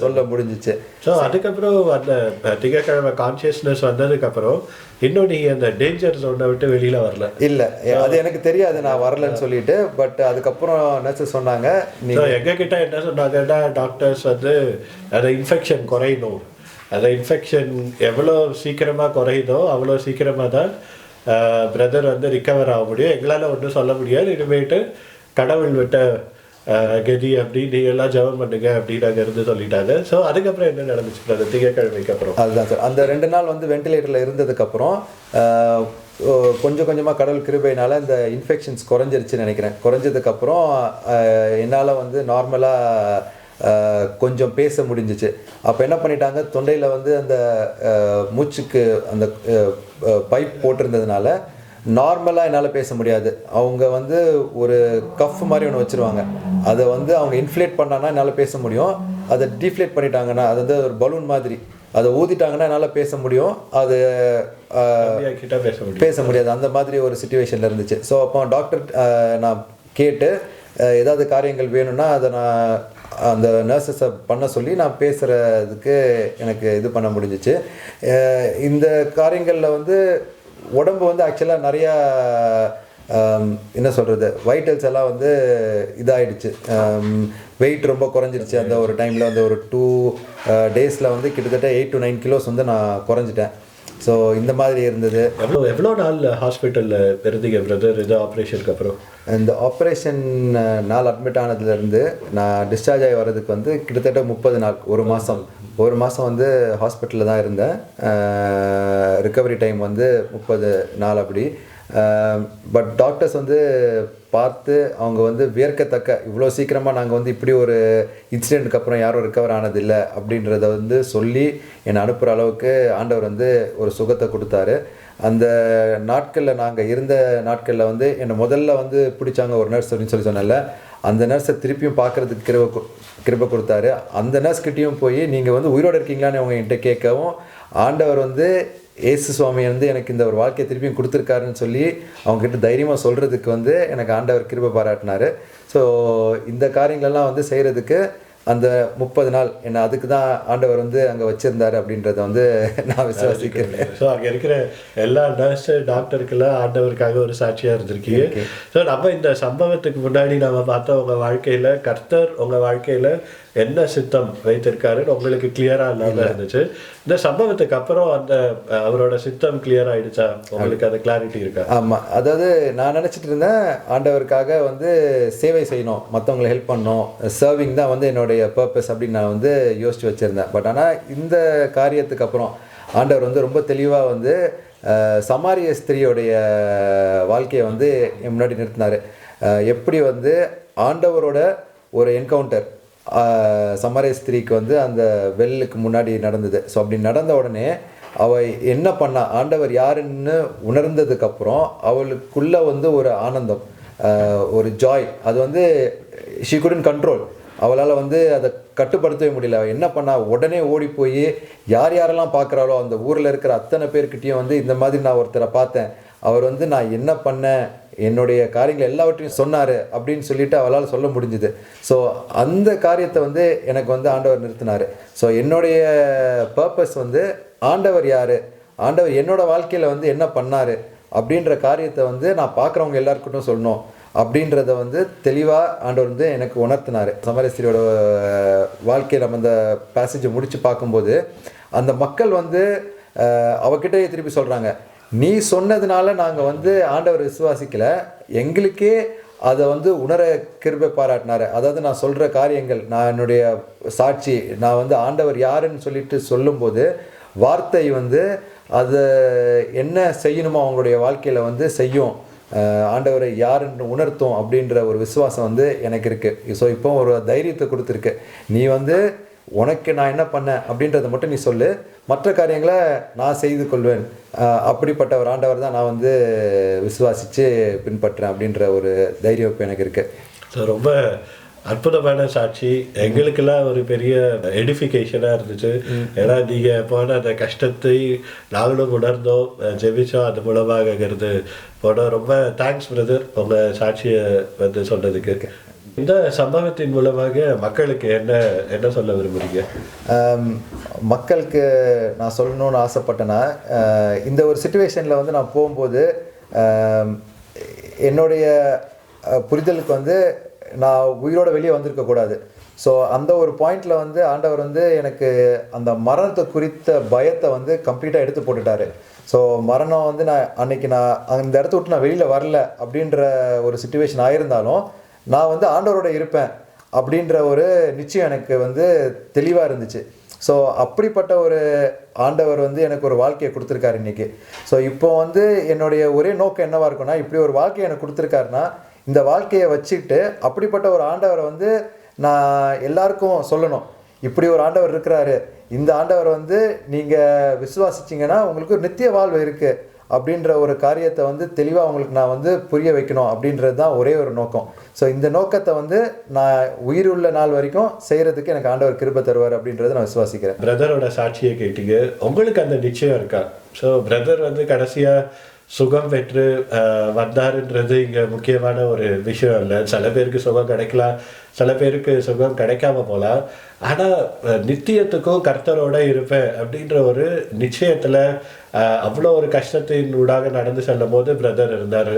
சொல்ல முடிஞ்சிச்சு. ஸோ அதுக்கப்புறம் அந்த திங்கக்கிழமை கான்ஷியஸ்னஸ் வந்ததுக்கப்புறம் இன்னும் நீங்கள் அந்த டேஞ்சர் ஜோனை விட்டு வெளியில் வரல? இல்லை, அது எனக்கு தெரியாது நான் வரலன்னு சொல்லிட்டு. பட் அதுக்கப்புறம் நர்ஸஸ் சொன்னாங்க, நீங்கள் எங்ககிட்ட என்ன சொன்னாங்கன்னா, டாக்டர்ஸ் வந்து அந்த இன்ஃபெக்ஷன் குறையணும், அந்த இன்ஃபெக்ஷன் எவ்வளோ சீக்கிரமாக குறையுதோ அவ்வளோ சீக்கிரமாக தான் பிரதர் வந்து ரிக்கவர் ஆக முடியும், எங்களால் ஒன்றும் சொல்ல முடியாது, இனிமேட்டு கடவுள் விட்ட கதி அப்படி நீங்கள் எல்லாம் ஜெபம் பண்ணுங்க அப்படின்னு அங்கே இருந்து சொல்லிட்டாங்க. ஸோ அதுக்கப்புறம் என்ன நடந்துச்சு பிரதர் திங்கக்கிழமைக்கு அப்புறம்? அதுதான் சார், அந்த 2 நாள் வந்து வெண்டிலேட்டரில் இருந்ததுக்கப்புறம் கொஞ்சம் கொஞ்சமாக கடவுள் கிருபையினால் இந்த இன்ஃபெக்ஷன்ஸ் குறைஞ்சிருச்சுன்னு நினைக்கிறேன். குறைஞ்சதுக்கப்புறம் என்னால் வந்து நார்மலாக கொஞ்சம் பேச முடிஞ்சிச்சு. அப்போ என்ன பண்ணிட்டாங்க, தொண்டையில் வந்து அந்த மூச்சுக்கு அந்த பைப் போட்டிருந்ததுனால நார்மலாக என்னால் பேச முடியாது. அவங்க வந்து ஒரு கஃப் மாதிரி ஒன்று வச்சுருவாங்க, அதை வந்து அவங்க இன்ஃப்ளேட் பண்ணாங்கன்னா என்னால் பேச முடியும், அதை டீஃப்ளேட் பண்ணிட்டாங்கன்னா அது வந்து ஒரு பலூன் மாதிரி அதை ஊதிட்டாங்கன்னா என்னால் பேச முடியும், அது பேச முடியாது, அந்த மாதிரி ஒரு சிச்சுவேஷனில் இருந்துச்சு. ஸோ அப்போ டாக்டர் நான் கேட்டு ஏதாவது காரியங்கள் வேணும்னா அதை நான் அந்த நர்சஸை பண்ண சொல்லி நான் பேசுகிறதுக்கு எனக்கு இது பண்ண முடிஞ்சிச்சு. இந்த காரியங்களில் வந்து உடம்பு வந்து ஆக்சுவலாக நிறையா என்ன சொல்கிறது, வைட்டல்ஸ் எல்லாம் வந்து இதாகிடுச்சு, வெயிட் ரொம்ப குறைஞ்சிருச்சு. அந்த ஒரு டைமில் வந்து ஒரு 2 days வந்து கிட்டத்தட்ட 8 to 9 kilos வந்து நான் குறைஞ்சிட்டேன். ஸோ இந்த மாதிரி இருந்தது. எவ்வளோ நாள் ஹாஸ்பிட்டலில் இருந்தீங்க பிரதர் இது ஆப்ரேஷனுக்கு அப்புறம்? இந்த ஆப்ரேஷன் நாள் அட்மிட் ஆனதுலேருந்து நான் டிஸ்சார்ஜ் ஆகி வர்றதுக்கு வந்து கிட்டத்தட்ட 30 நாள், ஒரு மாதம் வந்து ஹாஸ்பிட்டலில் தான் இருந்தேன். ரிக்கவரி டைம் வந்து 30 நாள் அப்படி. பட் டாக்டர்ஸ் வந்து பார்த்து அவங்க வந்து வியர்க்கத்தக்க, இவ்வளோ சீக்கிரமாக நாங்கள் வந்து இப்படி ஒரு இன்சிடெண்ட்டுக்கு அப்புறம் யாரும் ரிக்கவர் ஆனதில்லை அப்படின்றத வந்து சொல்லி என்னை அனுப்புகிற அளவுக்கு ஆண்டவர் வந்து ஒரு சுகத்தை கொடுத்தாரு. அந்த நாட்களில் நாங்கள் இருந்த நாட்களில் வந்து என்னை முதல்ல வந்து பிடிச்சாங்க ஒரு நர்ஸ் அப்படின்னு சொல்லி சொன்னல, அந்த நர்ஸை திருப்பியும் பார்க்குறதுக்கு கிருபை கொடுத்தாரு. அந்த நர்ஸ்கிட்டையும் போய் நீங்கள் வந்து உயிரோடு இருக்கீங்களான்னு அவங்க என்கிட்ட கேட்கவும், ஆண்டவர் வந்து ஏசு சுவாமி வந்து எனக்கு இந்த ஒரு வாழ்க்கையை திருப்பியும் கொடுத்துருக்காருன்னு சொல்லி அவங்ககிட்ட தைரியமாக சொல்கிறதுக்கு வந்து எனக்கு ஆண்டவர் கிருபை பாராட்டினார். ஸோ இந்த காரியங்களெல்லாம் வந்து செய்கிறதுக்கு அந்த 30 நாள் என்ன அதுக்கு தான் ஆண்டவர் வந்து அங்கே வச்சிருந்தாரு அப்படின்றத வந்து நான் விசுவாசிக்கிறேன். ஸோ அங்கே இருக்கிற எல்லா நர்ஸ் டாக்டருக்கெல்லாம் ஆண்டவருக்காக ஒரு சாட்சியாக இருந்திருக்கீங்க. ஸோ நம்ம இந்த சம்பவத்துக்கு முன்னாடி நம்ம பார்த்தா உங்கள் வாழ்க்கையில் கர்த்தர் உங்கள் வாழ்க்கையில் என்ன சித்தம் வைத்திருக்காருன்னு உங்களுக்கு கிளியரா இல்லாம இருந்துச்சு. இந்த சம்பவத்துக்கு அப்புறம் அந்த அவரோட சித்தம் கிளியர் ஆயிடுச்சா? உங்களுக்கு அந்த கிளாரிட்டி இருக்கா? ஆமா, அதாவது நான் நினைச்சிட்டு இருந்தேன் ஆண்டவருக்காக வந்து சேவை செய்யணும், மற்றவங்களை ஹெல்ப் பண்ணணும், சர்விங் தான் வந்து என்னுடைய பர்பஸ் அப்படின்னு நான் வந்து யோசிச்சு வச்சிருந்தேன். பட் ஆனால் இந்த காரியத்துக்கு அப்புறம் ஆண்டவர் வந்து ரொம்ப தெளிவாக வந்து சமாரிய ஸ்திரியோடைய வாழ்க்கையை வந்து முன்னாடி நிறுத்தினார். எப்படி வந்து ஆண்டவரோட ஒரு என்கவுண்டர் சமாரிய ஸ்திரீக்கு வந்து அந்த வெல்லுக்கு முன்னாடி நடந்தது. ஸோ அப்படி நடந்த உடனே அவள் என்ன பண்ணா, ஆண்டவர் யாருன்னு உணர்ந்ததுக்கப்புறம் அவளுக்குள்ள வந்து ஒரு ஆனந்தம், ஒரு ஜாய், அது வந்து ஷீ குடன்ட் கண்ட்ரோல், அவளால் வந்து அதை கட்டுப்படுத்தவே முடியல. அவள் என்ன பண்ணா, உடனே ஓடி போய் யார் யாரெல்லாம் பார்க்குறாளோ அந்த ஊரில் இருக்கிற அத்தனை பேர்கிட்டையும் வந்து இந்த மாதிரி நான் ஒருத்தரை பார்த்தேன், அவர் வந்து நான் என்ன பண்ணேன், என்னுடைய காரியங்கள் எல்லாவற்றையும் சொன்னார் அப்படின்னு சொல்லிட்டு அவளால் சொல்ல முடிஞ்சுது. ஸோ அந்த காரியத்தை வந்து எனக்கு வந்து ஆண்டவர் நிறுத்தினார். ஸோ என்னுடைய பர்பஸ் வந்து ஆண்டவர் யார், ஆண்டவர் என்னோட வாழ்க்கையில் வந்து என்ன பண்ணார் அப்படின்ற காரியத்தை வந்து நான் பார்க்குறவங்க எல்லாருக்கிட்டும் சொல்லணும் அப்படின்றத வந்து தெளிவாக ஆண்டவர் வந்து எனக்கு உணர்த்தினார். சமரஸ்திரியோட வாழ்க்கையை நம்ம அந்த பேசேஜை முடித்து பார்க்கும்போது அந்த மக்கள் வந்து அவகிட்டே திருப்பி சொல்கிறாங்க, நீ சொன்னதுனால நாங்கள் வந்து ஆண்டவர் விசுவாசிக்கலை, எங்களுக்கே அதை வந்து உணர கிருபை பாராட்டினார். அதாவது நான் சொல்கிற காரியங்கள், நான் என்னுடைய சாட்சி, நான் வந்து ஆண்டவர் யாருன்னு சொல்லிட்டு சொல்லும்போது வார்த்தை வந்து அதை என்ன செய்யணுமோ அவங்களுடைய வாழ்க்கையில் வந்து செய்யும், ஆண்டவரை யாருன்னு உணர்த்தும் அப்படின்ற ஒரு விசுவாசம் வந்து எனக்கு இருக்குது. ஸோ இப்போ ஒரு தைரியத்தை கொடுத்துருக்கு, நீ வந்து உனக்கு நான் என்ன பண்ணேன் அப்படின்றத மட்டும் நீ சொல்லு, மற்ற காரியங்களை நான் செய்து கொள்வேன், அப்படிப்பட்ட ஒரு ஆண்டவர் தான் நான் வந்து விசுவாசித்து பின்பற்றேன் அப்படின்ற ஒரு தைரியம் இப்போ எனக்கு இருக்குது. ஸோ ரொம்ப அற்புதமான சாட்சி, எங்களுக்கெல்லாம் ஒரு பெரிய எடிஃபிகேஷனாக இருந்துச்சு. ஏன்னா நீங்கள் போன அந்த கஷ்டத்தை நாங்களும் உணர்ந்தோம், ஜெபிச்சோம், அது மூலமாகங்கிறது போனோம். ரொம்ப தேங்க்ஸ் பிரதர் உங்கள் சாட்சியை வந்து சொன்னதுக்கு. இந்த சம்பவத்தின் மூலமாக மக்களுக்கு என்ன என்ன சொல்ல விரும்புகிறீங்க? மக்களுக்கு நான் சொல்லணும்னு ஆசைப்பட்டேன்னா, இந்த ஒரு சிச்சுவேஷனில் வந்து நான் போகும்போது என்னுடைய புரிதலுக்கு வந்து நான் உயிரோட வெளியே வந்திருக்கக்கூடாது. ஸோ அந்த ஒரு பாயிண்டில் வந்து ஆண்டவர் வந்து எனக்கு அந்த மரணத்தை குறித்த பயத்தை வந்து கம்ப்ளீட்டாக எடுத்து போட்டுட்டாரு. ஸோ மரணம் வந்து நான் அன்னைக்கு நான் அந்த இடத்த விட்டு நான் வெளியில் வரல அப்படின்ற ஒரு சிச்சுவேஷன் ஆயிருந்தாலும் நான் வந்து ஆண்டவரோட இருப்பேன் அப்படின்ற ஒரு நிச்சயம் எனக்கு வந்து தெளிவாக இருந்துச்சு. ஸோ அப்படிப்பட்ட ஒரு ஆண்டவர் வந்து எனக்கு ஒரு வாழ்க்கையை கொடுத்துருக்காரு இன்றைக்கி. ஸோ இப்போ வந்து என்னுடைய ஒரே நோக்கம் என்னவாக இருக்குன்னா, இப்படி ஒரு வாழ்க்கையை எனக்கு கொடுத்துருக்காருன்னா இந்த வாழ்க்கையை வச்சுக்கிட்டு அப்படிப்பட்ட ஒரு ஆண்டவரை வந்து நான் எல்லாருக்கும் சொல்லணும், இப்படி ஒரு ஆண்டவர் இருக்கிறாரு, இந்த ஆண்டவர் வந்து நீங்கள் விசுவாசிச்சிங்கன்னா உங்களுக்கு ஒரு நித்திய வாழ்வு இருக்குது அப்படின்ற ஒரு காரியத்தை வந்து தெளிவாக உங்களுக்கு நான் வந்து புரிய வைக்கணும் அப்படின்றது தான் ஒரே ஒரு நோக்கம். ஸோ இந்த நோக்கத்தை வந்து நான் உயிர் உள்ள நாள் வரைக்கும் செய்கிறதுக்கு எனக்கு ஆண்டவர் கிருபை தருவார் அப்படின்றத நான் விசுவாசிக்கிறேன். பிரதரோட சாட்சியை கேட்டீங்க, உங்களுக்கு அந்த நிச்சயம் இருக்கா? ஸோ பிரதர் வந்து கடைசியாக சுகம் பெற்று வந்தாருன்றது இங்கே முக்கியமான ஒரு விஷயம் இல்லை. சில பேருக்கு சுகம் கிடைக்கலாம், சில பேருக்கு சுகம் கிடைக்காம போகலாம். ஆனால் நித்தியத்துக்கும் கர்த்தரோட இருப்பேன் அப்படின்ற ஒரு நிச்சயத்தில் அவ்வளோ ஒரு கஷ்டத்தின் ஊடாக நடந்து செல்லும் போது பிரதர் இருந்தார்.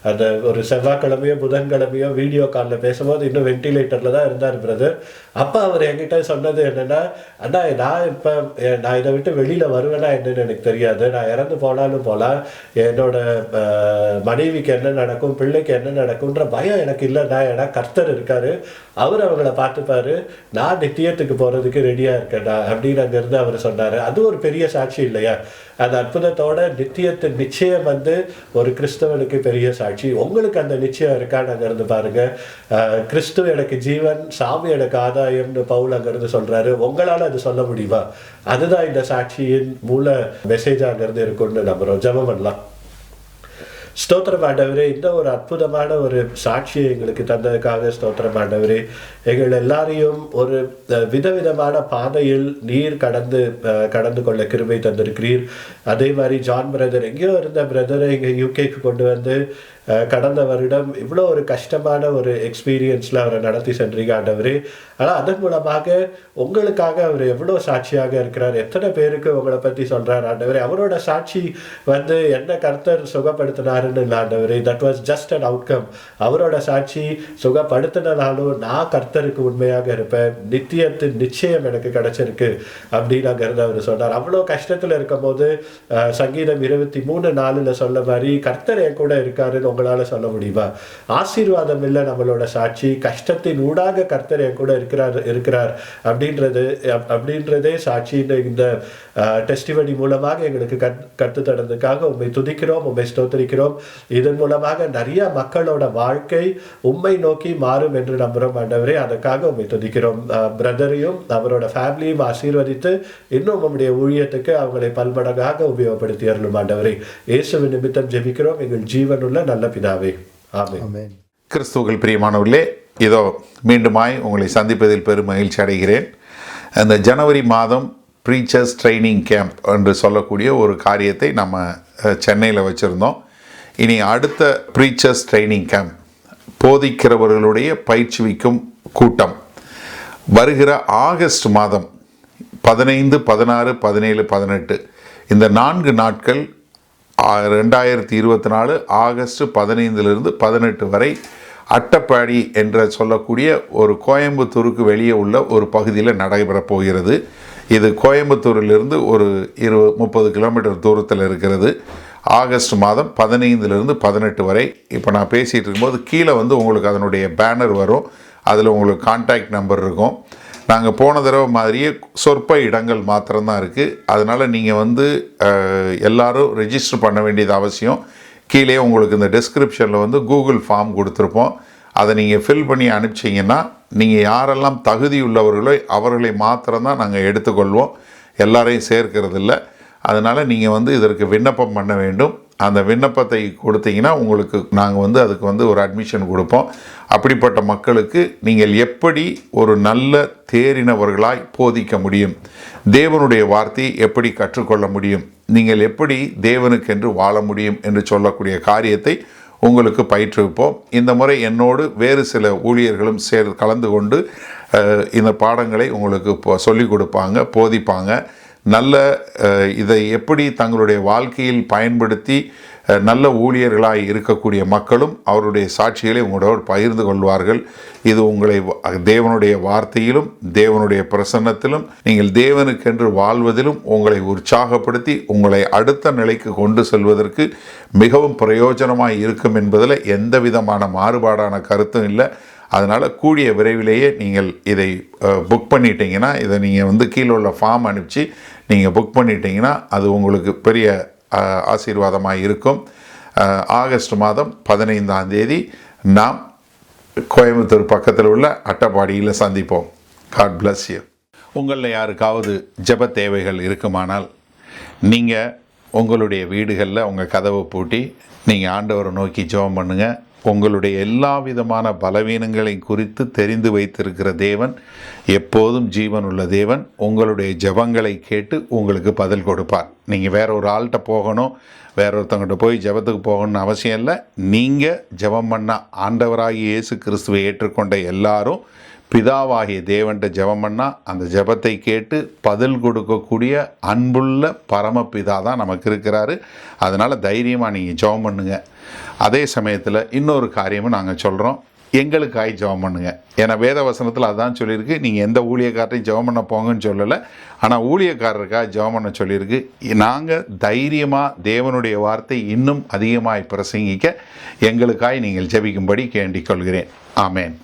அந்த ஒரு செவ்வாய்க்கிழமையோ புதன்கிழமையோ வீடியோ காலில் பேசும்போது இன்னும் வென்டிலேட்டரில் தான் இருந்தார் பிரதர். அப்போ அவர் என்கிட்ட சொன்னது என்னென்னா, அண்ணா நான் இப்போ நான் இதை விட்டு வெளியில் வருவேன்னா என்னன்னு எனக்கு தெரியாது, நான் இறந்து போனாலும் போகலாம், என்னோட மனைவிக்கு என்ன நடக்கும், பிள்ளைக்கு என்ன நடக்கும்ன்ற பயம் எனக்கு இல்லைண்ணா, ஏன்னா கர்த்தர் இருக்காரு, அவர் அவங்கள பார்த்துப்பாரு, நான் நித்தியத்துக்கு போகிறதுக்கு ரெடியாக இருக்கேன்டா அப்படின்னு அங்கேருந்து அவர் சொன்னார். அது ஒரு பெரிய சாட்சி இல்லையா? அந்த அற்புதத்தோட நித்தியத்தின் நிச்சயம் வந்து ஒரு கிறிஸ்தவனுக்கு பெரிய சாட்சி. உங்களுக்கு அந்த நிச்சயம் இருக்கான்னு அங்கேருந்து பாருங்க. கிறிஸ்து எனக்கு ஜீவன், சாமி எனக்கு ஆதாயம்னு பவுல் அங்கேருந்து சொல்றாரு. உங்களால் அது சொல்ல முடியுமா? அதுதான் இந்த சாட்சியின் மூல மெசேஜ் அங்கேருந்து இருக்கும்னு நம்புறோம். ஜெபம் பண்ணலாம். ஸ்தோத்திரம் ஆண்டவரே, இந்த ஒரு அற்புதமான ஒரு சாட்சியை எங்களுக்கு தந்ததுக்காக ஸ்தோத்திரம் ஆண்டவரே. எங்கள் எல்லாரையும் ஒரு விதவிதமான பாதையில் நீர் கடந்து கொள்ள கிருபை தந்திருக்கிறீர். அதே மாதிரி ஜான் பிரதர், எங்கேயோ இருந்த பிரதரை இங்கே யூகேக்கு கொண்டு வந்து கடந்த வருடம் இவ்வளோ ஒரு கஷ்டமான ஒரு எக்ஸ்பீரியன்ஸில் அவரை நடத்தி சென்றீங்க ஆண்டவரே. ஆனால் அதன் மூலமாக உங்களுக்காக அவர் எவ்வளோ சாட்சியாக இருக்கிறார், எத்தனை பேருக்கு உங்களை பற்றி சொல்கிறார் ஆண்டவரே. அவரோட சாட்சி என்ன கர்த்தர் சுகப்படுத்தினாருன்னு இல்லை ஆண்டவரே. That was just an outcome. அவரோட சாட்சி சுகப்படுத்தினாலும் நான் கர்த்தருக்கு உண்மையாக இருப்பேன், நித்தியத்தின் நிச்சயம் எனக்கு கிடைச்சிருக்கு அப்படின்னாங்கிறத அவர் சொன்னார். அவ்வளோ கஷ்டத்தில் இருக்கும் போது சங்கீதம் 23:4 சொல்ல மாதிரி கர்த்தர் என் கூட இருக்காருன்னு உங்களால் சொல்ல முடியுமா? ஆசீர்வாதம் இல்லை நம்மளோட சாட்சி, கஷ்டத்தின் ஊடாக கர்த்தர் என் கூட இருக்கிறார் அப்படின்றதே சாட்சின்னு இந்த டெஸ்டிமனி மூலமாக எங்களுக்கு கற்று தந்ததுக்காக உண்மை துதிக்கிறோம், உண்மை ஸ்தோத்திரிக்கிறோம். இதன் மூலமாக நிறைய மக்களோட வாழ்க்கை உண்மை நோக்கி மாறும் என்று நம்புகிறோம் ஆண்டவரே. அதற்காக உண்மை துதிக்கிறோம். பிரதரையும் அவரோட ஃபேமிலியும் ஆசீர்வதித்து இன்னும் உங்களுடைய ஊழியத்துக்கு அவங்களை பல்மடங்காக உபயோகப்படுத்தி அருளும் ஆண்டவரே. இயேசுவின் நிமித்தம் ஜெபிக்கிறோம் எங்கள் ஜீவனுள்ள நல்ல பிதாவே, ஆமென். கிறிஸ்துவுக்குள் பிரியமானவர்களே, இதோ மீண்டுமாய் உங்களை சந்திப்பதில் பெரும் மகிழ்ச்சி அடைகிறேன். அந்த ஜனவரி மாதம் ப்ரீச்சர்ஸ் ட்ரைனிங் கேம்ப் என்று சொல்லக்கூடிய ஒரு காரியத்தை நம்ம சென்னையில் வச்சுருந்தோம். இனி அடுத்த ப்ரீச்சர்ஸ் ட்ரைனிங் கேம்ப், போதிக்கிறவர்களுடைய பயிற்சிவிக்கும் கூட்டம் வருகிற ஆகஸ்ட் மாதம் 15, 16, 17, 18 இந்த 4 நாட்கள் 2024 ஆகஸ்ட் 15 18 வரை அட்டப்பாடி என்ற சொல்லக்கூடிய ஒரு கோயம்புத்தூருக்கு வெளியே உள்ள ஒரு பகுதியில் நடைபெறப் போகிறது. இது கோயம்புத்தூரிலிருந்து ஒரு 20-30 கிலோமீட்டர் தூரத்தில் இருக்கிறது. ஆகஸ்ட் மாதம் 15 18 வரை. இப்போ நான் பேசிகிட்டு இருக்கும்போது கீழே உங்களுக்கு அதனுடைய பேனர் வரும், அதில் உங்களுக்கு கான்டாக்ட் நம்பர் இருக்கும். நாங்கள் போன தடவை மாதிரியே சொற்ப இடங்கள் மாத்திரம்தான் இருக்குது. அதனால் நீங்கள் எல்லோரும் ரெஜிஸ்டர் பண்ண வேண்டியது அவசியம். கீழே உங்களுக்கு இந்த டிஸ்கிரிப்ஷனில் கூகுள் ஃபார்ம் கொடுத்துருப்போம். அதை நீங்கள் ஃபில் பண்ணி அனுப்பிச்சிங்கன்னா நீங்கள் யாரெல்லாம் தகுதி உள்ளவர்களோ அவர்களை மாத்திரம்தான் நாங்கள் எடுத்துக்கொள்வோம், எல்லாரையும் சேர்க்கறதில்ல. அதனால் நீங்கள் இதற்கு விண்ணப்பம் பண்ண வேண்டும். அந்த விண்ணப்பத்தை கொடுத்தீங்கன்னா உங்களுக்கு நாங்கள் அதுக்கு ஒரு அட்மிஷன் கொடுப்போம். அப்படிப்பட்ட மக்களுக்கு நீங்கள் எப்படி ஒரு நல்ல தேறினவர்களாய் போதிக்க முடியும், தேவனுடைய வார்த்தையை எப்படி கற்றுக்கொள்ள முடியும், நீங்கள் எப்படி தேவனுக்கென்று வாழ முடியும் என்று சொல்லக்கூடிய காரியத்தை உங்களுக்கு பயிற்றுவிப்போம். இந்த முறை என்னோடு வேறு சில ஊழியர்களும் கலந்து கொண்டு இந்த பாடங்களை உங்களுக்கு சொல்லிக் கொடுப்பாங்க, போதிப்பாங்க. நல்ல இதை எப்படி தங்களுடைய வாழ்க்கையில் பயன்படுத்தி நல்ல ஊழியர்களாய் இருக்கக்கூடிய மக்களும் அவருடைய சாட்சிகளை உங்களோடு பகிர்ந்து கொள்வார்கள். இது உங்களை தேவனுடைய வார்த்தையிலும் தேவனுடைய பிரசன்னத்திலும் நீங்கள் தேவனுக்கென்று வாழ்வதிலும் உங்களை உற்சாகப்படுத்தி உங்களை அடுத்த நிலைக்கு கொண்டு செல்வதற்கு மிகவும் பிரயோஜனமாய் இருக்கும் என்பதில் எந்த விதமான மாறுபாடான கருத்தும் இல்லை. அதனால் கூடிய விரைவிலேயே நீங்கள் இதை புக் பண்ணிட்டீங்கன்னா, இதை நீங்கள் கீழே உள்ள ஃபார்ம் அனுப்பிச்சு நீங்கள் புக் பண்ணிட்டீங்கன்னா அது உங்களுக்கு பெரிய ஆசீர்வாதமாக இருக்கும். ஆகஸ்ட் மாதம் 15ஆம் தேதி நாம் கோயம்புத்தூர் பக்கத்தில் உள்ள அட்டப்பாடியில் சந்திப்போம். God bless you. உங்களில் யாருக்காவது ஜெப தேவைகள் இருக்குமானால் நீங்கள் உங்களுடைய வீடுகளில் உங்கள் கதவை பூட்டி நீங்கள் ஆண்டவரை நோக்கி ஜெபம் பண்ணுங்கள். உங்களுடைய எல்லா விதமான பலவீனங்களை குறித்து தெரிந்து வைத்திருக்கிற தேவன் எப்போதும் ஜீவன் உள்ள தேவன். உங்களுடைய ஜெபங்களை கேட்டு உங்களுக்கு பதில் கொடுப்பார். நீங்கள் வேற ஒரு ஆள்கிட்ட போகணும், வேற ஒருத்தவங்கிட்ட போய் ஜெபத்துக்கு போகணும்னு அவசியம் இல்லை. நீங்கள் ஜெபம் பண்ண ஆண்டவராகிய இயேசு கிறிஸ்துவை ஏற்றுக்கொண்ட எல்லாரும் பிதாவாகிய தேவன்கிட்ட ஜெபம் பண்ணால் அந்த ஜெபத்தை கேட்டு பதில் கொடுக்கக்கூடிய அன்புள்ள பரமபிதா தான் நமக்கு இருக்கிறாரு. அதனால் தைரியமாக நீங்கள் ஜெபம் பண்ணுங்கள். அதே சமயத்தில் இன்னொரு காரியமும் நாங்கள் சொல்கிறோம், எங்களுக்காய் ஜெபம் பண்ணுங்க. ஏன்னா வேத வசனத்தில் அதுதான் சொல்லியிருக்கு. நீங்கள் எந்த ஊழியக்காரரையும் ஜெபம் பண்ண போங்கன்னு சொல்லலை, ஆனால் ஊழியக்காரருக்காக ஜெபம் பண்ண சொல்லியிருக்கு. நாங்கள் தைரியமாக தேவனுடைய வார்த்தை இன்னும் அதிகமாக பிரசங்கிக்க எங்களுக்காய் நீங்கள் ஜெபிக்கும்படி கேண்டிக் கொள்கிறேன். ஆமேன்.